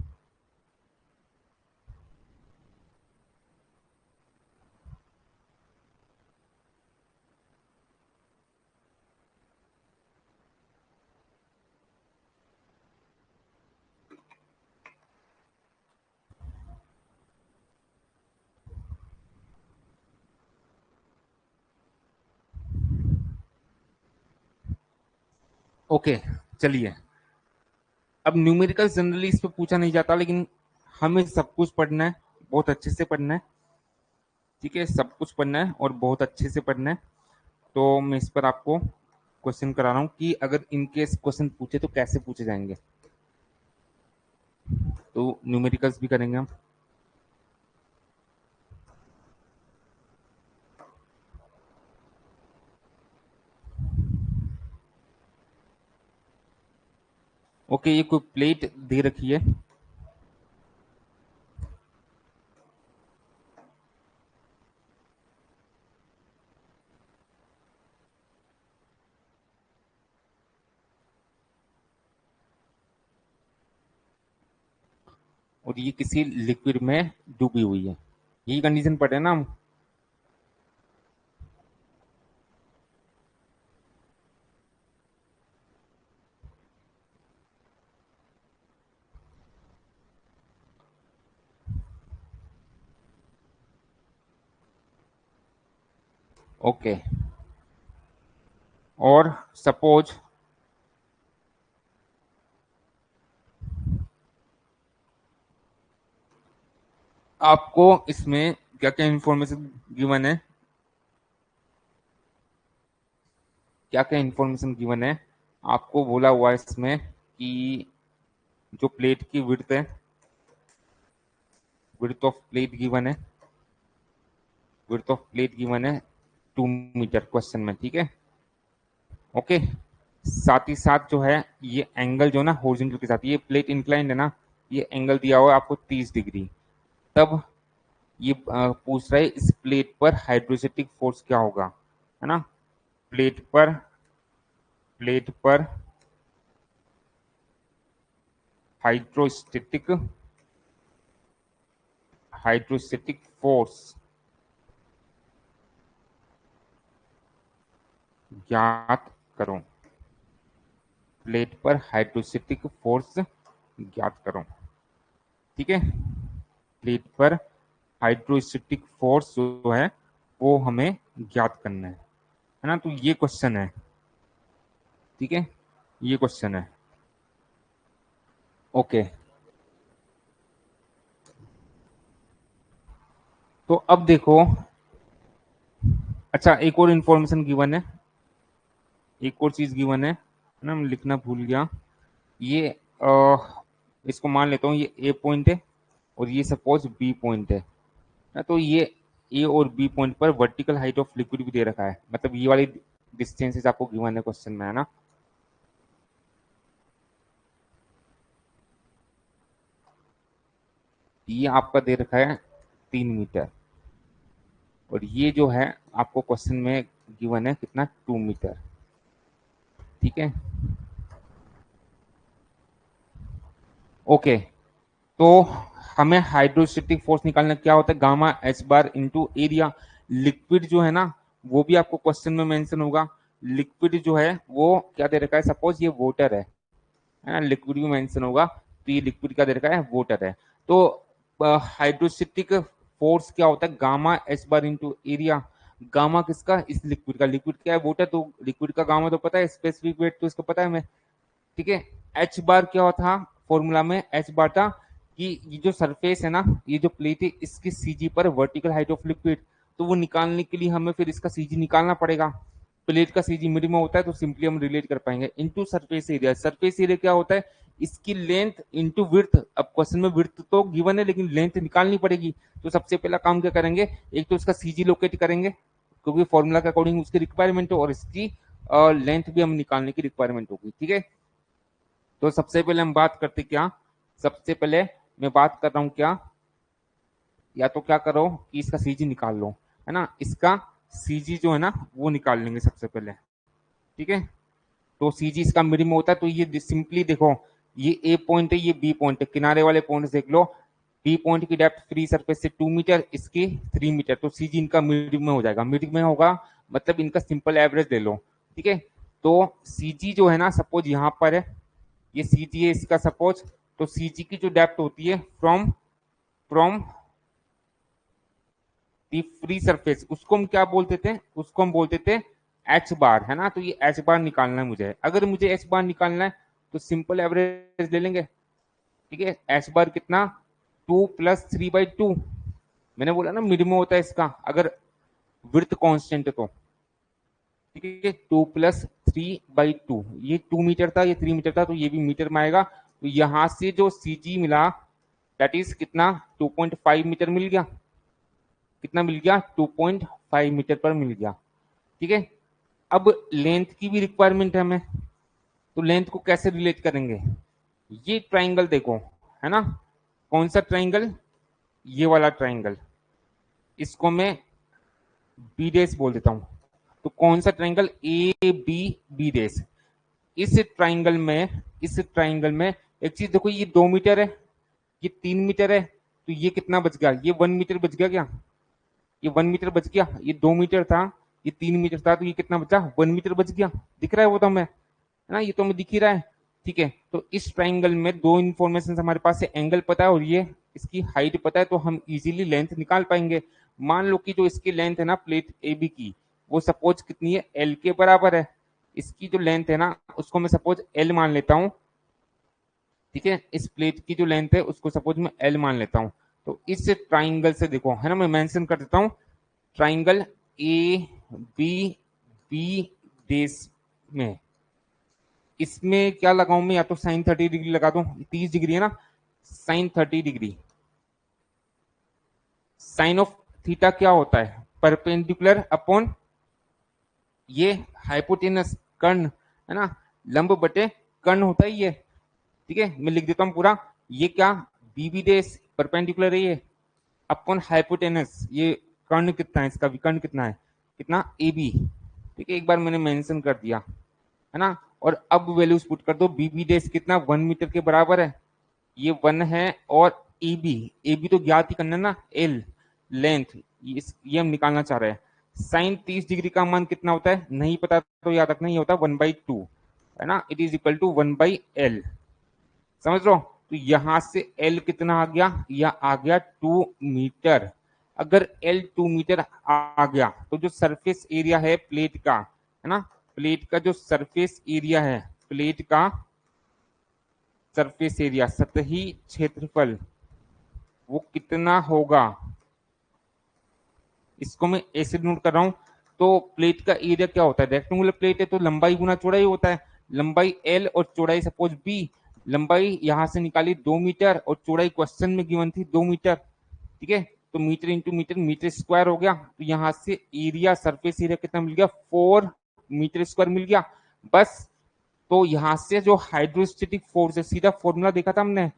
ओके, चलिए। अब न्यूमेरिकल जनरली इस पे पूछा नहीं जाता, लेकिन हमें सब कुछ पढ़ना है, बहुत अच्छे से पढ़ना है। ठीक है, सब कुछ पढ़ना है और बहुत अच्छे से पढ़ना है। तो मैं इस पर आपको क्वेश्चन करा रहा हूँ कि अगर इनकेस क्वेश्चन पूछे तो कैसे पूछे जाएंगे। तो न्यूमेरिकल्स भी करेंगे हम। ओके, ये कोई प्लेट दे रखी है, और ये किसी लिक्विड में डूबी हुई है। यही कंडीशन पढ़े ना हम। ओके, और सपोज आपको इसमें क्या क्या इंफॉर्मेशन गिवन है, क्या क्या इंफॉर्मेशन गिवन है। आपको बोला हुआ है इसमें कि जो प्लेट की विड्थ है, विड्थ ऑफ प्लेट गिवन है, विड्थ ऑफ प्लेट गिवन है 2 मीटर क्वेश्चन में। ठीक है, ओके। साथ ही साथ जो है ये एंगल जो ना हॉरिजॉन्टल के साथ, ये प्लेट इंक्लाइंड है ना, ये एंगल दिया हुआ है आपको 30 डिग्री। तब ये पूछ रहा है इस प्लेट पर हाइड्रोस्टेटिक फोर्स क्या होगा, है ना। प्लेट पर, प्लेट पर हाइड्रोस्टेटिक, हाइड्रोस्टेटिक फोर्स ज्ञात करो। प्लेट पर हाइड्रोस्टेटिक फोर्स ज्ञात करो। ठीक है, प्लेट पर हाइड्रोस्टेटिक फोर्स जो है वो हमें ज्ञात करना है ना। तो ये क्वेश्चन है। ठीक है, ये क्वेश्चन है। ओके, तो अब देखो। अच्छा, एक और इंफॉर्मेशन गिवन है, एक और चीज गिवन है ना, मैं लिखना भूल गया। ये इसको मान लेता हूँ ये ए पॉइंट है और ये सपोज बी पॉइंट है ना। तो ये ए और बी पॉइंट पर वर्टिकल हाइट ऑफ लिक्विड भी दे रखा है, मतलब ये वाली डिस्टेंसेस आपको गिवन है क्वेश्चन में, है ना। ये आपका दे रखा है 3 मीटर, और ये जो है आपको क्वेश्चन में गिवन है कितना, 2 मीटर। ठीक है, ओके। तो हमें हाइड्रोस्टेटिक फोर्स निकालना क्या होता है, gamma H bar into area. Liquid जो है ना वो भी आपको क्वेश्चन में मेंशन होगा। लिक्विड जो है वो क्या दे रखा है, सपोज ये वाटर है ना, लिक्विड भी मेंशन होगा। तो ये लिक्विड क्या दे रखा है, वाटर है। तो हाइड्रोस्टेटिक फोर्स क्या होता है, gamma H bar into area. Gamma किसका, इस लिक्विड का। लिक्विड क्या है, वाटर, तो लिक्विड का गामा तो पता है, स्पेसिफिक वेट तो इसको पता है हमें। ठीक है, एच बार क्या था फॉर्मूला में, एच बार था कि ये जो सरफेस है ना, ये जो प्लेट है इसकी सीजी पर वर्टिकल हाइट ऑफ लिक्विड। तो वो निकालने के लिए हमें फिर इसका सीजी निकालना पड़ेगा। प्लेट का सीजी मिड में होता है तो सिंपली हम रिलेट कर पाएंगे into surface area. Surface area क्या होता है, इसकी लेंथ इनटू विड्थ। अब क्वेश्चन में विड्थ तो गिवन है लेकिन लेंथ निकालनी पड़ेगी। तो सबसे पहला काम क्या करेंगे, एक तो इसका सीजी लोकेट करेंगे क्योंकि फॉर्मूला के अकॉर्डिंग उसकी रिक्वायरमेंट है, और इसकी लेंथ भी हम निकालने की रिक्वायरमेंट होगी। ठीक है, तो सबसे पहले हम बात करते क्या, सबसे पहले मैं बात कर रहा हूँ क्या, या तो क्या करो कि इसका सीजी निकाल लो, है ना, इसका सीजी जो है ना वो निकाल लेंगे सबसे पहले, ठीक है। तो सीजी इसका मिड में होता है, तो ये सिंपली देखो, ये ए पॉइंट है, ये बी पॉइंट है, किनारे वाले पॉइंट देख लो। बी पॉइंट की डेप्थ फ्री सरफेस से 2 मीटर, इसकी 3 मीटर, तो सीजी इनका मिड में हो जाएगा। मिड में होगा मतलब इनका सिंपल एवरेज ले लो, ठीक है। तो सीजी जो है ना, सपोज यहाँ पर है, ये सीजी है इसका सपोज, तो सीजी की जो डेप्थ होती है from from the free surface, उसको हम क्या बोलते थे, उसको हम बोलते थे एच बार, है ना। तो ये एच बार निकालना है मुझे, अगर मुझे एच बार निकालना है तो सिंपल एवरेज ले लेंगे, ठीक है। एच बार कितना, 2 + 3/2, मैंने बोला ना मिड में होता है इसका, अगर विड्थ कांस्टेंट है तो, ठीक है। 2 + 3/2, ये 2 मीटर था, ये 3 मीटर था, तो ये भी मीटर में आएगा। तो यहां से जो सीजी मिला दैट इज कितना, 2.5 मीटर मिल गया, कितना मिल गया, 2.5 मीटर पर मिल गया, ठीक है। अब लेंथ की भी रिक्वायरमेंट है हमें, तो लेंथ को कैसे रिलेट करेंगे, ये ट्राइंगल देखो, है ना, कौन सा ट्राइंगल, ये वाला ट्राइंगल, इसको मैं बी डेस बोल देता हूं। तो कौन सा triangle, A B B dash. इस ट्राइंगल में, इस ट्राइंगल में एक चीज देखो, ये 2 मीटर है, ये 3 मीटर है, तो ये कितना बच गया, ये 1 मीटर बच गया क्या, ये 1 मीटर बच गया, ये 2 मीटर था, ये 3 मीटर था, तो ये कितना बचा, 1 मीटर बच गया, दिख रहा है वो तो हमें, है ना, ये तो हमें दिख ही रहा है, ठीक है। तो इस ट्राइंगल में दो इन्फॉर्मेशन हमारे पास है, एंगल पता है और ये इसकी हाइट पता है, तो हम इजीली लेंथ निकाल पाएंगे। मान लो कि जो इसकी लेंथ है ना प्लेट ए बी की, वो सपोज कितनी है, एल के बराबर है। इसकी जो लेंथ है ना उसको मैं सपोज एल मान लेता हूँ, ठीक है। इस प्लेट की जो लेंथ है उसको सपोज मैं एल मान लेता हूँ। तो इस ट्राइंगल से देखो, है ना, मैं मेंशन कर देता हूँ, triangle A B B dash में, इसमें क्या लगाऊं मैं, या तो साइन 30 डिग्री लगा दूं, 30 डिग्री है ना, sine 30 degree. Sine of theta क्या होता है, परपेंडिकुलर अपॉन ये हाइपोटेनस कर्ण, है ना, लंब बटे कर्ण होता है ये, ठीक है। मैं लिख देता हूं पूरा, ये क्या, बी बी डेस परपेंडिकुलर है ये, अपॉन हाइपोटेनस, ये कर्ण कितना है, इसका विकर्ण कितना है, कितना ए बी, ठीक है। एक बार मैंने मेंशन कर दिया, है ना। और अब वैल्यूज पुट कर दो, बी बी डेस कितना, 1 मीटर के बराबर है, ये 1 है, और ए बी तो ज्ञात ही करना ना, एल लेंथ, ये हम निकालना चाह रहे हैं। साइन 30 डिग्री का मान कितना होता है, नहीं पता तो याद रखना, ये होता है 1/2, है ना, it is equal to 1/L, समझ लो। तो यहां से L कितना आ गया, यह आ गया 2 मीटर। अगर L 2 मीटर आ गया तो जो सरफेस एरिया है प्लेट का, है ना, प्लेट का जो सरफेस एरिया है, प्लेट का सरफेस एरिया, सतही क्षेत्रफल, वो कितना होगा, इसको मैं ऐसे नोट कर रहा हूं। तो प्लेट का एरिया क्या होता है, रेक्टेंगुलर प्लेट है तो लंबाई गुना चौड़ाई होता है, लंबाई एल और चौड़ाई सपोज बी। लंबाई यहां से निकाली 2 मीटर और चौड़ाई क्वेश्चन में गिवन थी 2 मीटर, ठीक है। तो metre into metre, metre square हो गया, तो यहां से एरिया, सरफेस एरिया कितना मिल गया, 4 मीटर स्क्वायर मिल गया, बस। तो यहां से जो हाइड्रोस्टेटिक फोर्स है, सीधा फॉर्मूला देखा था हमने,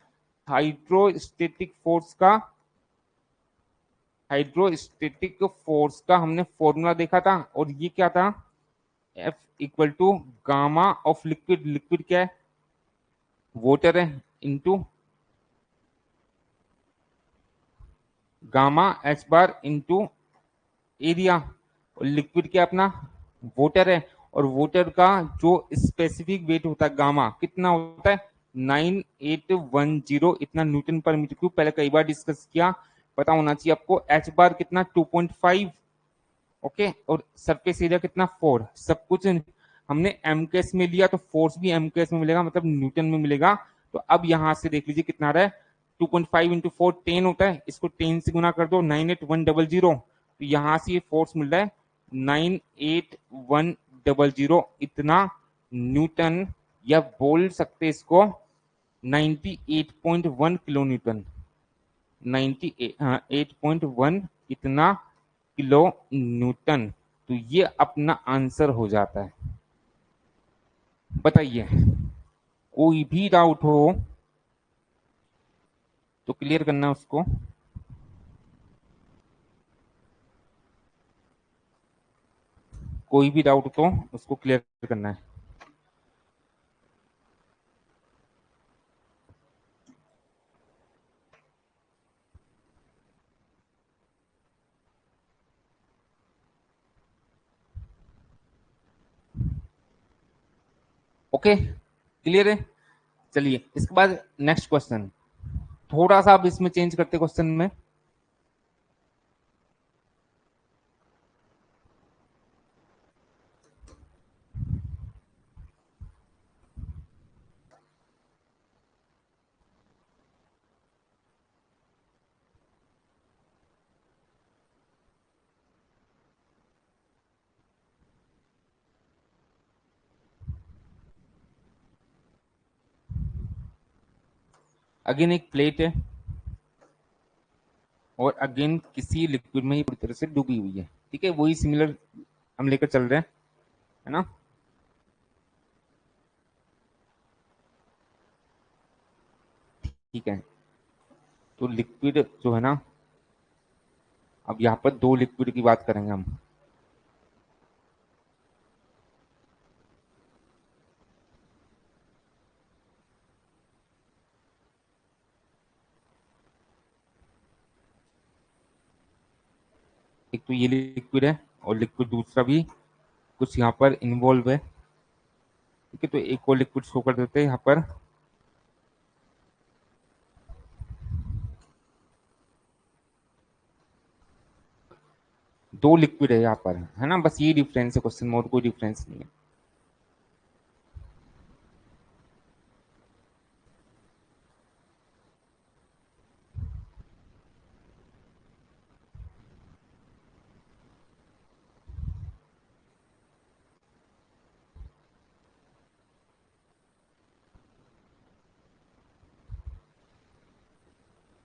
हाइड्रोस्टेटिक फोर्स का, हाइड्रोस्टेटिक फोर्स का हमने फॉर्मूला देखा था, और ये क्या था, F equal to gamma of liquid, liquid क्या है, वाटर है, into gamma H bar into area, और लिक्विड क्या अपना, वाटर है, और वाटर का जो स्पेसिफिक वेट होता है गामा कितना होता है, 9810, इतना न्यूटन पर मीटर क्यूब, पहले कई बार डिस्कस किया, पता होना चाहिए आपको। एच बार कितना, 2.5, ओके, और सरफेस एरिया कितना, 4, सब कुछ हमने एम केस में लिया, तो फोर्स भी एम केस में मिलेगा, मतलब न्यूटन में मिलेगा। तो अब यहां से देख लीजिए कितना आ रहा है, 2.5 इंटू 4 10 होता है, इसको 10 से गुना कर दो, 98100, तो यहां से ये फोर्स मिल रहा है 98100, इतना न्यूटन, या बोल सकते इसको 98.1 किलो न्यूटन, 98.1 इतना किलो न्यूटन। तो ये अपना आंसर हो जाता है। बताइए, कोई भी डाउट हो तो क्लियर करना है उसको। कोई भी डाउट तो उसको क्लियर करना है। ओके, क्लियर है। चलिए इसके बाद नेक्स्ट क्वेश्चन, थोड़ा सा आप इसमें चेंज करते क्वेश्चन में। अगेन एक प्लेट है और अगेन किसी लिक्विड में ही पूरी तरह से डूबी हुई है। ठीक है, वही सिमिलर हम लेकर चल रहे हैं, है ना। ठीक है, तो लिक्विड जो है ना, अब यहाँ पर दो लिक्विड की बात करेंगे हम। एक तो ये लिक्विड है और लिक्विड दूसरा भी कुछ यहाँ पर इन्वॉल्व है। ठीक है, तो एक और लिक्विड शो कर देते हैं यहाँ पर। दो लिक्विड है यहाँ पर, है ना, बस ये डिफरेंस है क्वेश्चन में, और कोई डिफरेंस नहीं है।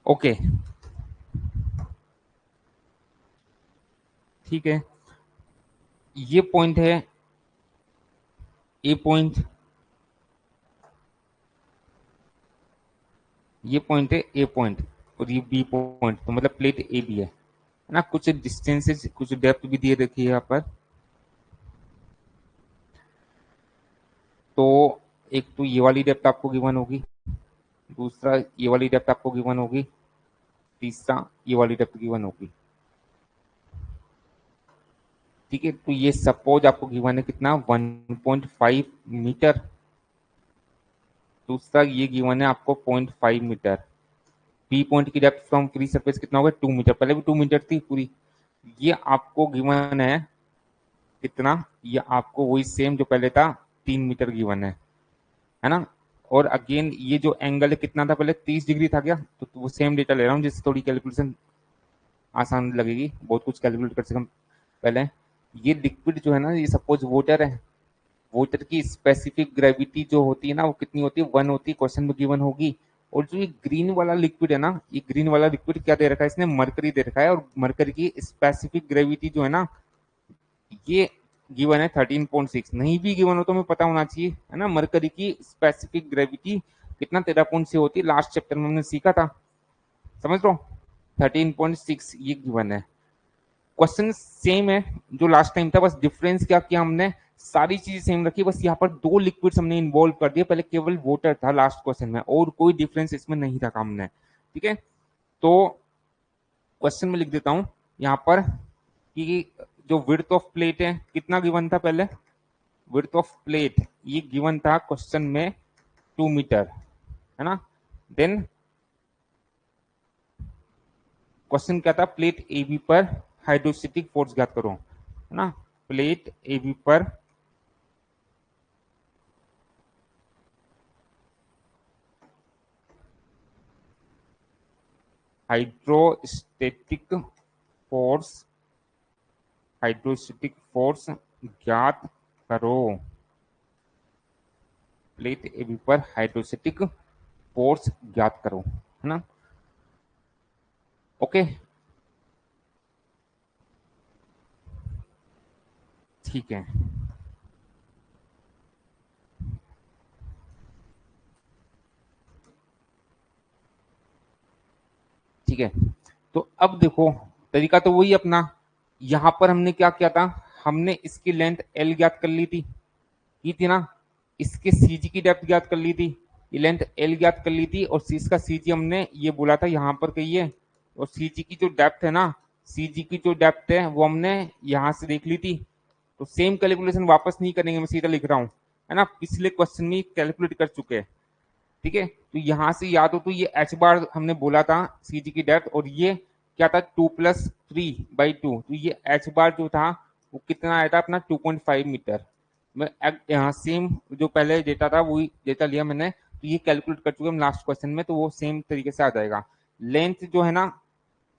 ओके, ठीक है, ये पॉइंट है ए पॉइंट, ये पॉइंट है ए पॉइंट, और ये बी पॉइंट, तो मतलब प्लेट ए बी है ना। कुछ डिस्टेंसेस, कुछ डेप्थ भी दिए रखी है यहाँ पर। तो एक तो ये वाली डेप्थ आपको गिवन होगी, दूसरा ये वाली डेप्थ आपको गिवन होगी, तीसरा ये वाली डेप्थ गिवन होगी। ठीक है, तो ये सपोज आपको गिवन है कितना, 1.5 मीटर। दूसरा ये गिवन है आपको 0.5 मीटर। बी पॉइंट की डेप्थ फ्रॉम फ्री सरफेस कितना होगा, 2 मीटर, पहले भी 2 मीटर थी पूरी। ये आपको गिवन है कितना, ये आपको वही सेम जो पहले था, 3 मीटर गिवन है ना। और अगेन ये जो एंगल है कितना था पहले, 30 डिग्री था क्या, तो वो सेम डेटा ले रहा हूँ जिससे थोड़ी कैलकुलेशन आसान लगेगी, बहुत कुछ कैलकुलेट कर सकते हम। पहले ये लिक्विड जो है ना, ये सपोज वाटर है, वाटर की स्पेसिफिक ग्रेविटी जो होती है ना, वो कितनी होती है, 1 होती है, क्वेश्चन में गिवन होगी। और जो ये ग्रीन वाला लिक्विड है ना, ये ग्रीन वाला लिक्विड क्या दे रखा है इसने, मरकरी दे रखा है, और मरकरी की स्पेसिफिक ग्रेविटी जो है ना, ये गिवन है 13.6। नहीं भी गिवन हो तो हमें पता होना चाहिए, है ना, मरकरी की स्पेसिफिक ग्रेविटी कितना, 13.6 होती है, लास्ट चैप्टर में हमने सीखा था, समझ लो। 13.6 ये गिवन है। क्वेश्चन सेम है जो लास्ट टाइम था, बस डिफरेंस क्या किया हमने, सारी चीजें सेम रखी, बस यहाँ पर दो लिक्विड्स हमने इन्वॉल्व कर दिए, पहले केवल वाटर था लास्ट क्वेश्चन में, और कोई डिफरेंस इसमें नहीं रखा हमने। ठीक है, तो क्वेश्चन में लिख देता हूं यहाँ पर कि जो विड्थ ऑफ प्लेट है कितना गिवन था पहले, विड्थ ऑफ प्लेट ये गिवन था क्वेश्चन में 2 मीटर, है ना। देन क्वेश्चन क्या था, प्लेट ए बी पर हाइड्रोस्टेटिक फोर्स ज्ञात करो, है ना। प्लेट ए बी पर हाइड्रोस्टेटिक फोर्स, हाइड्रोस्टेटिक फोर्स ज्ञात करो। प्लेट ए बी पर हाइड्रोस्टेटिक फोर्स ज्ञात करो, है ना। ओके, ठीक है। ठीक है। तो अब देखो तरीका तो वही अपना, यहाँ पर हमने क्या किया था, हमने इसकी लेंथ एल ज्ञात कर ली थी, की थी ना, इसके सीजी की डेप्थ ज्ञात कर ली थी, ये लेंथ एल ज्ञात कर ली थी, और इसका सीजी हमने ये बोला था यहाँ पर कहिए, और सीजी की जो डेप्थ है ना, सीजी की जो डेप्थ है वो हमने यहाँ से देख ली थी। तो सेम कैलकुलेशन वापस नहीं करेंगे, मैं सीधा लिख रहा हूँ, है ना, पिछले क्वेश्चन में कैलकुलेट कर चुके हैं। ठीक है, तो यहाँ से याद हो तो ये एच बार हमने बोला था सीजी की डेप्थ, और ये क्या था 2+3/2, तो ये एच बार जो था वो कितना आया था अपना 2.5 मीटर। मैं यहाँ सेम जो पहले डेटा था वही डेटा लिया मैंने, तो ये कैलकुलेट कर चुके हम लास्ट क्वेश्चन में, तो वो सेम तरीके से आ जाएगा। लेंथ जो है ना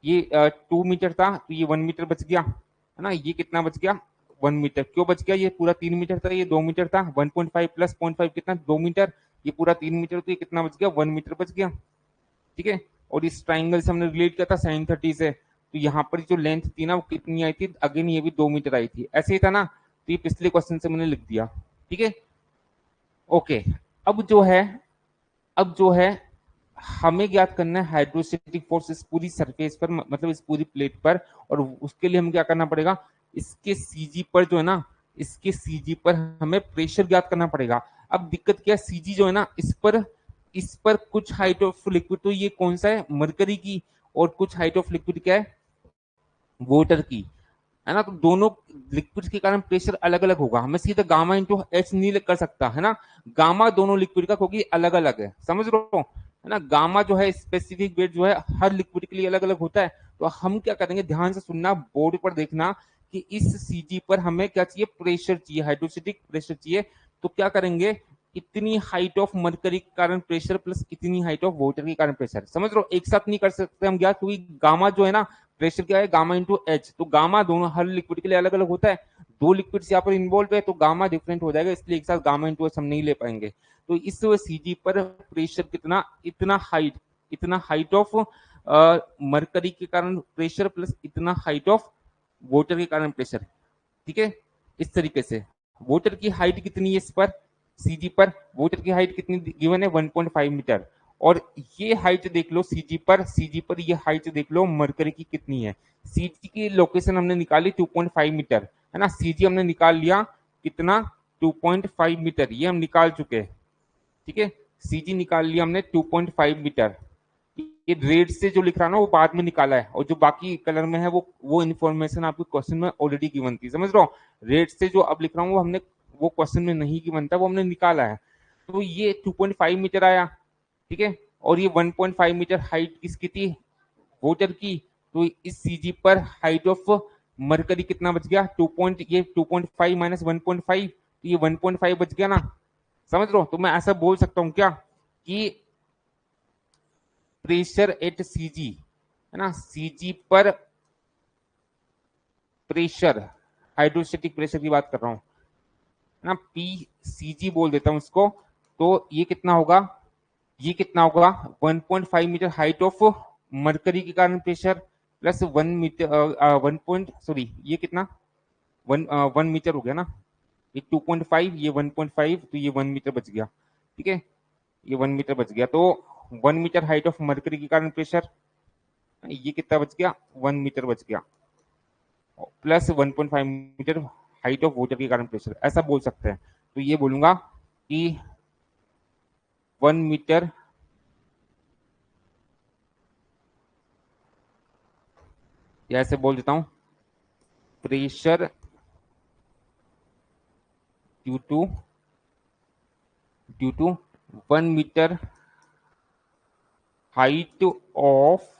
ये 2 मीटर था, तो ये 1 मीटर बच गया, है ना, ये कितना बच गया 1 मीटर। क्यों बच गया, ये पूरा 3 मीटर था, ये 2 मीटर था, 1.5 प्लस 0.5 कितना 2 मीटर, ये पूरा 3 मीटर, तो ये कितना बच गया 1 मीटर बच गया। ठीक है, और इस ट्राइंगल से हमने रिलेट किया था sin 30 से, तो यहाँ पर जो लेंथ थी ना वो कितनी आई थी, अगेन ये भी 2 मीटर आई थी, ऐसे ही था ना, तो ये पिछले क्वेश्चन से मैंने लिख दिया। ठीक है, ओके। अब जो है अब जो है हमें ज्ञात करना है हाइड्रोस्टेटिक फोर्स इस पूरी सरफेस पर, मतलब इस पूरी प्लेट पर, और उसके लिए हमें क्या करना पड़ेगा, इसके सीजी पर जो है ना, इसके सीजी पर हमें प्रेशर ज्ञात करना पड़ेगा। अब दिक्कत क्या है, सीजी जो है ना इस पर कुछ हाइट ऑफ लिक्विड, तो ये कौन सा है मरकरी की, और कुछ हाइट ऑफ लिक्विड क्या है वाटर की, है ना, तो दोनों लिक्विड के कारण प्रेशर अलग अलग होगा, हमें सीधा गामा इंटू एच नहीं कर सकता, है ना, गामा दोनों लिक्विड का क्योंकि अलग अलग है, समझ रहे हो, है ना, गामा जो है स्पेसिफिक वेट जो है हर लिक्विड के लिए अलग अलग होता है। तो हम क्या करेंगे, ध्यान से सुनना, बोर्ड पर देखना कि इस सीजी पर हमें क्या चाहिए, प्रेशर चाहिए, हाइड्रोस्टेटिक प्रेशर चाहिए। तो क्या करेंगे, इतनी हाइट ऑफ मरकरी के कारण प्रेशर प्लस इतनी हाइट ऑफ वाटर के कारण प्रेशर, समझ लो, एक साथ नहीं कर सकते हम क्या, क्योंकि गामा जो है ना प्रेशर क्या है गामा इंटू एच, तो गामा दोनों हर लिक्विड के लिए अलग अलग होता है, दो लिक्विड्स यहाँ पर इन्वॉल्व है तो गामा डिफरेंट हो जाएगा, इसलिए एक साथ गामा इंटू एच हम नहीं ले पाएंगे। तो इस सीजी पर प्रेशर कितना, इतना हाइट ऑफ मरकरी के कारण प्रेशर प्लस इतना हाइट ऑफ वाटर के कारण प्रेशर। ठीक है, इस तरीके से वाटर की हाइट कितनी है इस पर सीजी पर, वाटर की हाइट कितनी गिवन है 1.5 मीटर, और ये हाइट देख लो सीजी पर ये हाइट देख लो मरकरी की कितनी है। सीजी की लोकेशन हमने निकाली 2.5 मीटर, है ना, सीजी हमने निकाल लिया कितना 2.5 मीटर, ये हम निकाल चुके हैं। ठीक है, सीजी निकाल लिया हमने 2.5 मीटर, ये रेट से जो लिख रहा है ना वो बाद में निकाला है, और जो बाकी कलर में है वो इन्फॉर्मेशन आपको क्वेश्चन में ऑलरेडी गिवन थी, समझ रहे हो, रेट से जो अब लिख रहा हूँ वो हमने वो क्वेश्चन में नहीं गिवन था, वो हमने निकाला है। तो ये 2.5 मीटर आया, ठीक है, और ये 1.5 मीटर हाइट किसकी थी वाटर की, तो इस सीजी पर हाइट ऑफ मरकरी कितना बच गया 2.5 माइनस 1.5, तो ये 1.5 बच गया ना, समझ लो। तो मैं ऐसा बोल सकता हूँ क्या कि प्रेशर एट सीजी, है ना, सीजी पर प्रेशर, हाइड्रोस्टेटिक प्रेशर की बात कर रहा हूँ, है ना, पी सीजी बोल देता हूँ इसको, तो ये कितना होगा, ये कितना होगा 1.5 मीटर हाइट ऑफ मरकरी के कारण प्रेशर प्लस 1 मीटर 1 ये कितना 1 मीटर हो गया ना, ये 2.5 ये 1.5, तो ये 1 मीटर बच गया। ठीक है, ये 1 मीटर बच गया, तो 1 मीटर हाइट ऑफ मरकरी के कारण प्रेशर, ये कितना बच गया 1 मीटर बच गया, plus 1.5 metre height of water के कारण प्रेशर, ऐसा बोल सकते हैं। तो ये बोलूंगा कि 1 मीटर, या ऐसे बोल देता हूं pressure due to 1 metre height of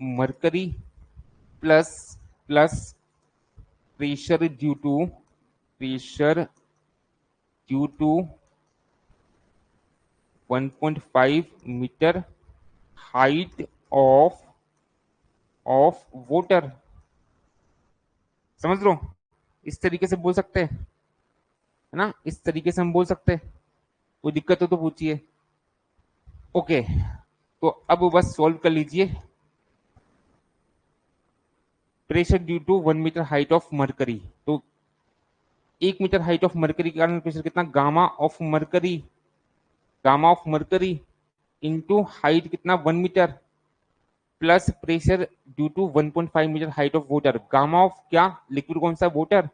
mercury plus plus pressure due to 1.5 metre height of water, समझ लो, इस तरीके से बोल सकते हैं, है ना, इस तरीके से हम बोल सकते हैं, कोई दिक्कत हो तो पूछिए। ओके, तो अब बस सॉल्व कर लीजिए, pressure due to 1 metre height of mercury, तो 1 मीटर हाइट ऑफ मरकरी के कारण प्रेशर कितना gamma of mercury into height कितना 1 metre, plus pressure due to 1.5 metre height of water, gamma of क्या, लिक्विड कौन सा, वाटर,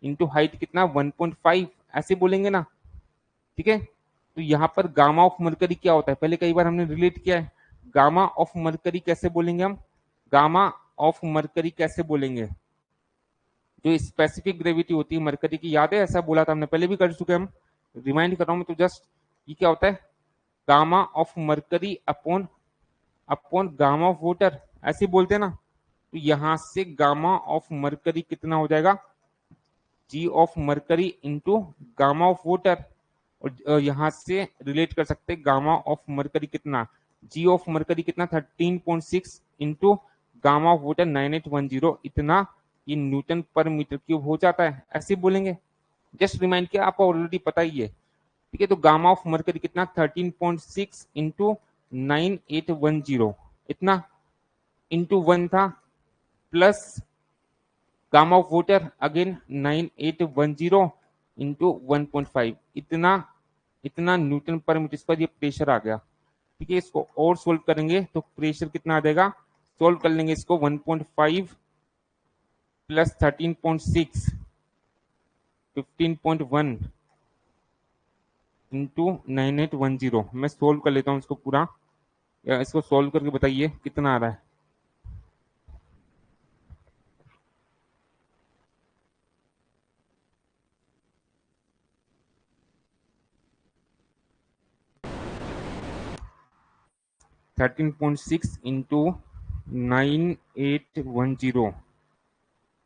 इंटू हाइट कितना 1.5, ऐसे बोलेंगे ना, ठीक है। तो यहाँ पर गामा ऑफ मरकरी क्या होता है, पहले कई बार हमने रिलेट किया है। गामा ऑफ मरकरी कैसे बोलेंगे हम, गामा ऑफ मरकरी कैसे बोलेंगे, जो स्पेसिफिक ग्रेविटी होती है मरकरी की, याद है, ऐसा बोला था हमने, पहले भी कर चुके हम, रिमाइंड कर रहा हूँ मैं, तो जस्ट ये क्या होता है, gamma of mercury upon upon gamma of water, ऐसे बोलते हैं ना। तो यहां से गामा ऑफ मरकरी कितना हो जाएगा, G of mercury into gamma of water, और यहां से रिलेट कर सकते हैं गामा ऑफ मरकरी कितना, जी ऑफ मरकरी कितना 13.6 इंटू गामा ऑफ वाटर 9810, इतना ये न्यूटन पर मीटर क्यूब हो जाता है, ऐसे बोलेंगे। जस्ट रिमाइंड किया, आपको ऑलरेडी पता ही है, ठीक है। तो गामा ऑफ मरकरी कितना 13.6 इंटू 9810, इतना इंटू 1 था, plus gamma of water again 9810 into 1.5, इतना इतना न्यूटन पर मीटर स्क्वायर ये प्रेशर आ गया, ठीक है। इसको और सोल्व करेंगे तो प्रेशर कितना आ जाएगा, सोल्व कर लेंगे इसको, 1.5 प्लस 13.6 15.1 इंटू 9810, मैं सोल्व कर लेता हूँ इसको पूरा, या इसको सोल्व करके बताइए कितना आ रहा है। Thirteen point six into 9810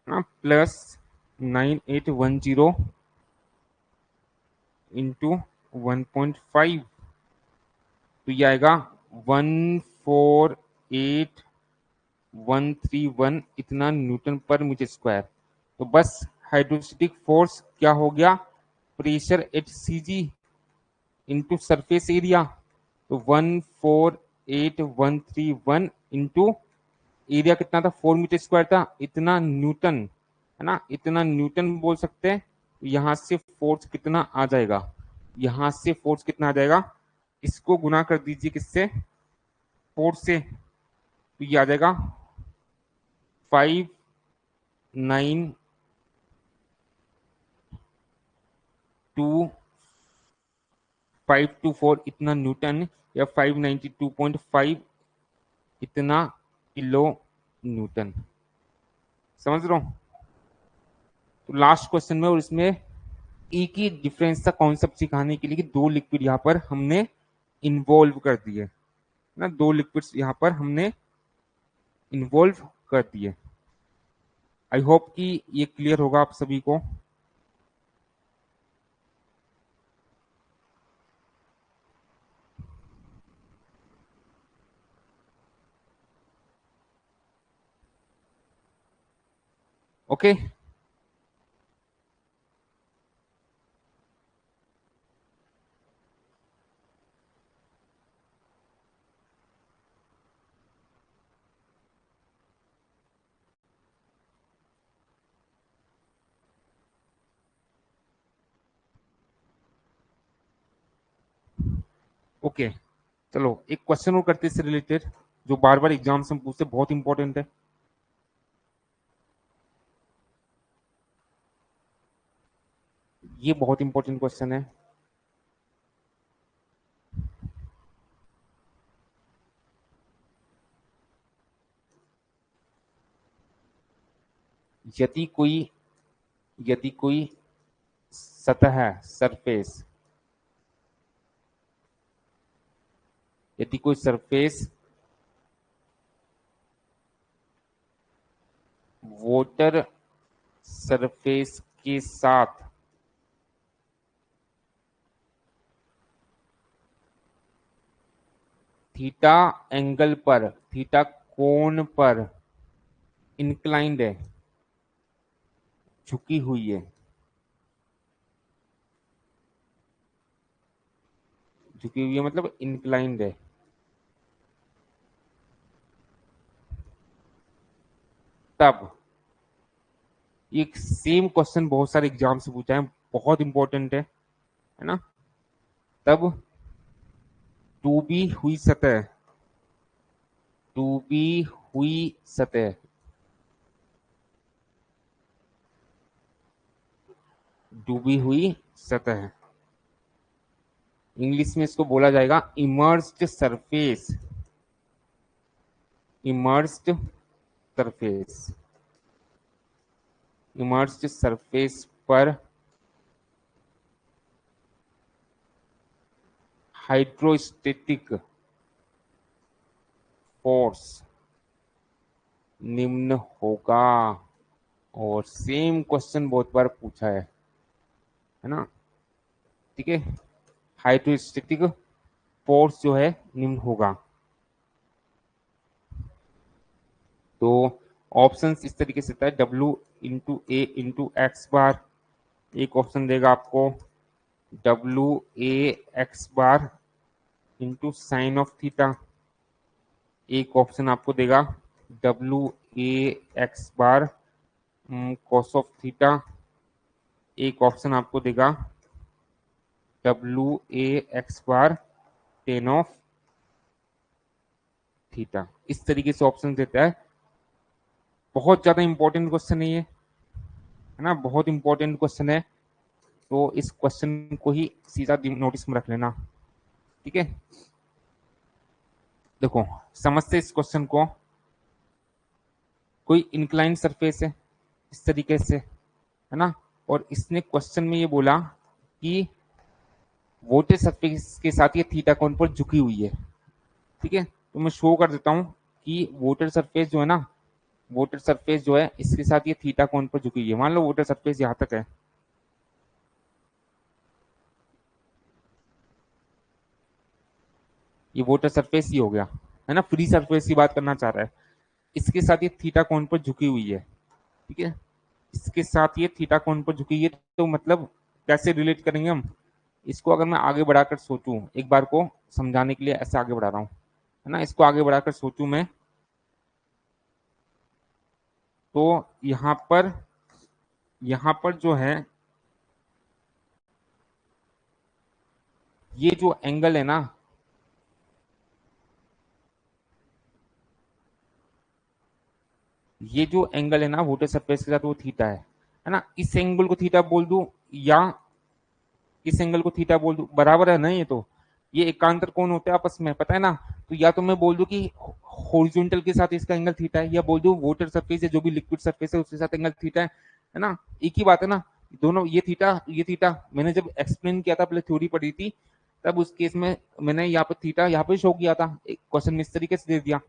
plus 9810 into 1.5, तो ये आएगा 148,131, इतना न्यूटन पर मीटर स्क्वायर। तो बस हाइड्रोस्टेटिक फोर्स क्या हो गया, pressure at CG into surface area, तो 148,131 इंटू एरिया कितना था, 4 मीटर स्क्वायर था, इतना न्यूटन, है ना, इतना न्यूटन बोल सकते हैं। यहां से फोर्स कितना आ जाएगा, यहां से फोर्स कितना आ जाएगा, इसको गुना कर दीजिए किससे, 4 से, तो ये आ जाएगा 592,524 इतना न्यूटन, या 592.5 इतना किलो न्यूटन, समझ रहा हूं। तो लास्ट क्वेश्चन में, और इसमें एक ही डिफरेंस था कॉन्सेप्ट सिखाने के लिए कि दो लिक्विड यहाँ पर हमने इन्वॉल्व कर दिए ना, दो लिक्विड्स यहाँ पर हमने इन्वॉल्व कर दिए। आई होप कि ये क्लियर होगा आप सभी को। ओके, ओके, चलो एक क्वेश्चन और करते इससे रिलेटेड, जो बार बार एग्जाम से हम पूछते, बहुत इंपॉर्टेंट है। ये बहुत इंपॉर्टेंट क्वेश्चन है। यदि कोई यदि कोई सतह, सरफेस, यदि कोई सरफेस वाटर सरफेस के साथ थीटा एंगल पर, थीटा कोण पर इंक्लाइंड है, झुकी हुई है, झुकी हुई है मतलब इंक्लाइंड है, तब, एक सेम क्वेश्चन बहुत सारे एग्जाम से पूछा है, बहुत इंपॉर्टेंट है ना, तब डूबी हुई सतह, डूबी हुई सतह, डूबी हुई सतह, इंग्लिश में इसको बोला जाएगा immersed surface, immersed surface, immersed surface पर हाइड्रोस्टेटिक फोर्स निम्न होगा। और सेम क्वेश्चन बहुत बार पूछा है ना, ठीक है। हाइड्रोस्टेटिक फोर्स जो है निम्न होगा। तो ऑप्शंस इस तरीके से था, W इंटू ए इंटू एक्स बार, एक ऑप्शन देगा आपको WA(x) into sine of theta, एक ऑप्शन आपको देगा WA(x) कॉस ऑफ थीटा, एक ऑप्शन आपको देगा WA(x) टेन ऑफ थीटा। इस तरीके से ऑप्शन देता है। बहुत ज्यादा इंपॉर्टेंट क्वेश्चन है ये, है ना, बहुत इंपॉर्टेंट क्वेश्चन है। तो इस क्वेश्चन को ही सीधा नोटिस में रख लेना, ठीक है। देखो समझते इस क्वेश्चन को। कोई इंक्लाइन सरफेस है इस तरीके से, है ना, और इसने क्वेश्चन में ये बोला कि वोटेड सरफेस के साथ ये थीटा कोण पर झुकी हुई है, ठीक है। तो मैं शो कर देता हूं कि वोटेड सरफेस जो है ना, वोटेड सरफेस जो है इसके साथ ये थीटा कोण पर झुकी हुई है। मान लो वोटेड सरफेस यहां तक है, ये वोटेड सरफेस ही हो गया, है ना, फ्री सरफेस की बात करना चाह रहा है। इसके साथ ये थीटा कोण पर झुकी हुई है, ठीक है। इसके साथ ये थीटा कोण पर झुकी है, तो मतलब कैसे रिलेट करेंगे हम इसको। अगर मैं आगे बढ़ाकर सोचूं, एक बार को समझाने के लिए ऐसे आगे बढ़ा रहा हूं, है ना, इसको आगे बढ़ाकर सोचूं मैं, तो यहां पर जो है ये जो एंगल है ना, ये जो एंगल है ना वोटर सरफेस के साथ, वो थीटा है ना। इस एंगल को थीटा बोल दूं या इस एंगल को थीटा बोल दूं, बराबर है ना। ये एकांतर कोण होते हैं आपस में, पता है ना। तो या तो मैं बोल दूं कि हॉरिजॉन्टल के साथ इसका एंगल थीटा है, या बोल दूं वोटर सरफेस है जो भी लिक्विड सरफेस है उसके साथ एंगल थीटा है ना, एक ही बात है ना। दोनों ये थीटा मैंने जब एक्सप्लेन किया था, पहले थ्योरी पढ़ी थी, तब उस केस में मैंने यहाँ पर थीटा यहाँ पे शो किया था, एक क्वेश्चन में इस तरीके से दे दिया,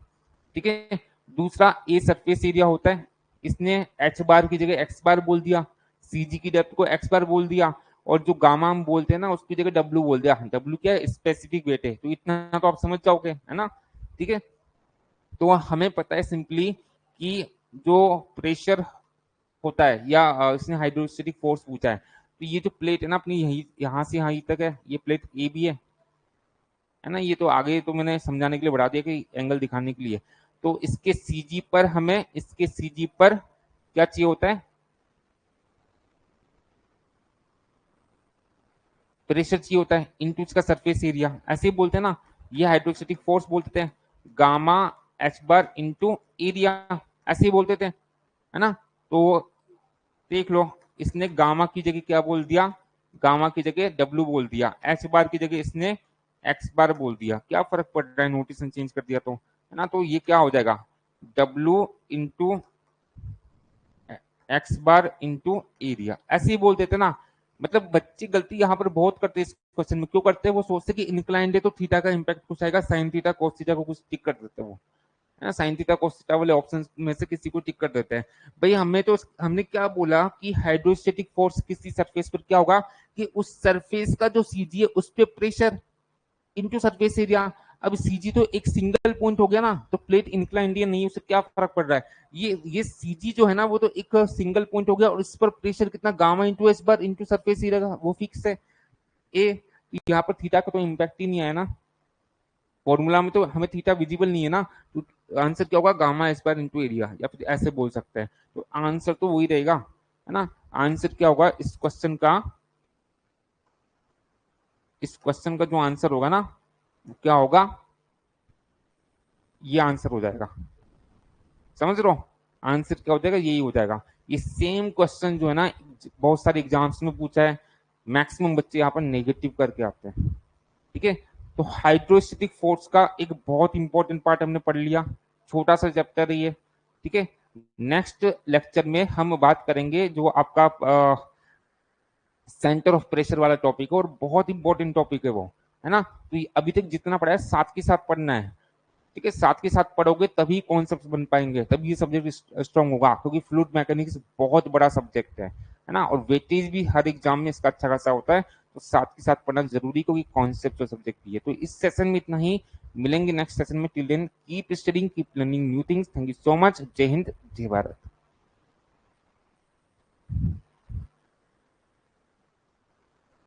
ठीक है। दूसरा ए सरफेस एरिया होता है, इसने एच बार की जगह एक्स बार बोल दिया, सीजी की डेप्थ को एक्स बार बोल दिया, और जो गामा हम बोलते हैं ना उसकी जगह डब्ल्यू बोल दिया। डब्ल्यू क्या है, स्पेसिफिक वेट है। तो इतना तो आप समझ जाओगे, है ना, ठीक है। तो हमें पता है सिंपली कि जो प्रेशर होता है, या इसने हाइड्रोस्टेटिक फोर्स पूछा है, तो ये जो प्लेट है ना अपनी, यही यहाँ से यहाँ तक है, ये प्लेट ए भी है ना। ये तो आगे तो मैंने समझाने के लिए बढ़ा दिया कि एंगल दिखाने के लिए। तो इसके सीजी पर हमें, इसके सीजी पर क्या चाहिए होता है, प्रेशर चाहिए होता है इनटू इसका सरफेस एरिया, ऐसे ही बोलते हैं ना। ये हाइड्रोस्टेटिक फोर्स बोलते हैं gamma H bar into area, ऐसे ही बोलते थे, है ना। तो देख लो, इसने गामा की जगह क्या बोल दिया, गामा की जगह डब्ल्यू बोल दिया, एच बार की जगह इसने एक्स बार बोल दिया। क्या फर्क पड़ रहा है, नोटेशन चेंज कर दिया तो, है ना। तो ये क्या हो जाएगा, डब्ल्यू इंटू एक्स बार इंटू एरिया, ऐसे ही बोल देते ना। मतलब बच्चे गलती यहाँ पर बहुत करते हैं इस क्वेश्चन में। क्यों करते हैं, वो सोचते कि इंक्लाइंड है तो थीटा का इंपैक्ट कुछ आएगा, साइन थीटा कोस थीटा को कुछ टिक कर देते हैं वो, है ना। साइन थीटा कोस थीटा वाले ऑप्शन में से किसी को टिक कर देते हैं। भाई हमें तो, हमने क्या बोला कि हाइड्रोस्टेटिक फोर्स किसी सरफेस पर क्या होगा, कि उस सरफेस का जो सीजी है उस पर प्रेशर इनटू सरफेस एरिया। अब सीजी तो एक सिंगल पॉइंट हो गया ना, तो प्लेट इंक्लाइंड या नहीं, उससे क्या फर्क पड़ रहा है। ये सीजी जो है ना वो तो एक सिंगल पॉइंट हो गया, और इस पर प्रेशर कितना, gamma into S bar into surface area का वो फिक्स है ए। यहाँ पर थीटा का तो इम्पैक्ट ही नहीं आया ना, फॉर्मूला में तो हमें थीटा विजिबल नहीं है ना। तो आंसर क्या होगा, gamma S bar into area, या फिर ऐसे बोल सकते हैं। तो आंसर तो वही रहेगा, है ना। आंसर क्या होगा इस क्वेश्चन का, इस क्वेश्चन का जो आंसर होगा ना वो क्या होगा, ये आंसर हो जाएगा। समझ रहे हो? आंसर क्या हो जाएगा, यही हो जाएगा। ये सेम क्वेश्चन जो है ना बहुत सारे एग्जाम्स में पूछा है, मैक्सिमम बच्चे यहाँ पर नेगेटिव करके आते हैं। ठीक है, तो हाइड्रोस्टेटिक फोर्स का एक बहुत इंपॉर्टेंट पार्ट हमने पढ़ लिया, छोटा सा चैप्टर है ये। ठीक है, नेक्स्ट लेक्चर में हम बात करेंगे जो आपका सेंटर ऑफ प्रेशर वाला टॉपिक है, और बहुत इंपॉर्टेंट टॉपिक है वो, है ना। तो अभी तक जितना पढ़ा है साथ के साथ पढ़ना है। ठीक है, साथ के साथ पढ़ोगे तभी कॉन्सेप्ट बन पाएंगे, तभी ये सब्जेक्ट स्ट्रांग होगा, क्योंकि फ्लूइड मैकेनिक्स बहुत बड़ा सब्जेक्ट है ना, और वेटेज भी हर एग्जाम में इसका अच्छा खासा होता है। तो साथ के साथ पढ़ना जरूरी, क्योंकि कॉन्सेप्ट सब्जेक्ट भी है। तो इस सेशन में इतना ही, मिलेंगे नेक्स्ट सेशन में। Till then keep studying, keep learning new things. Thank you so much. जय हिंद, जय भारत।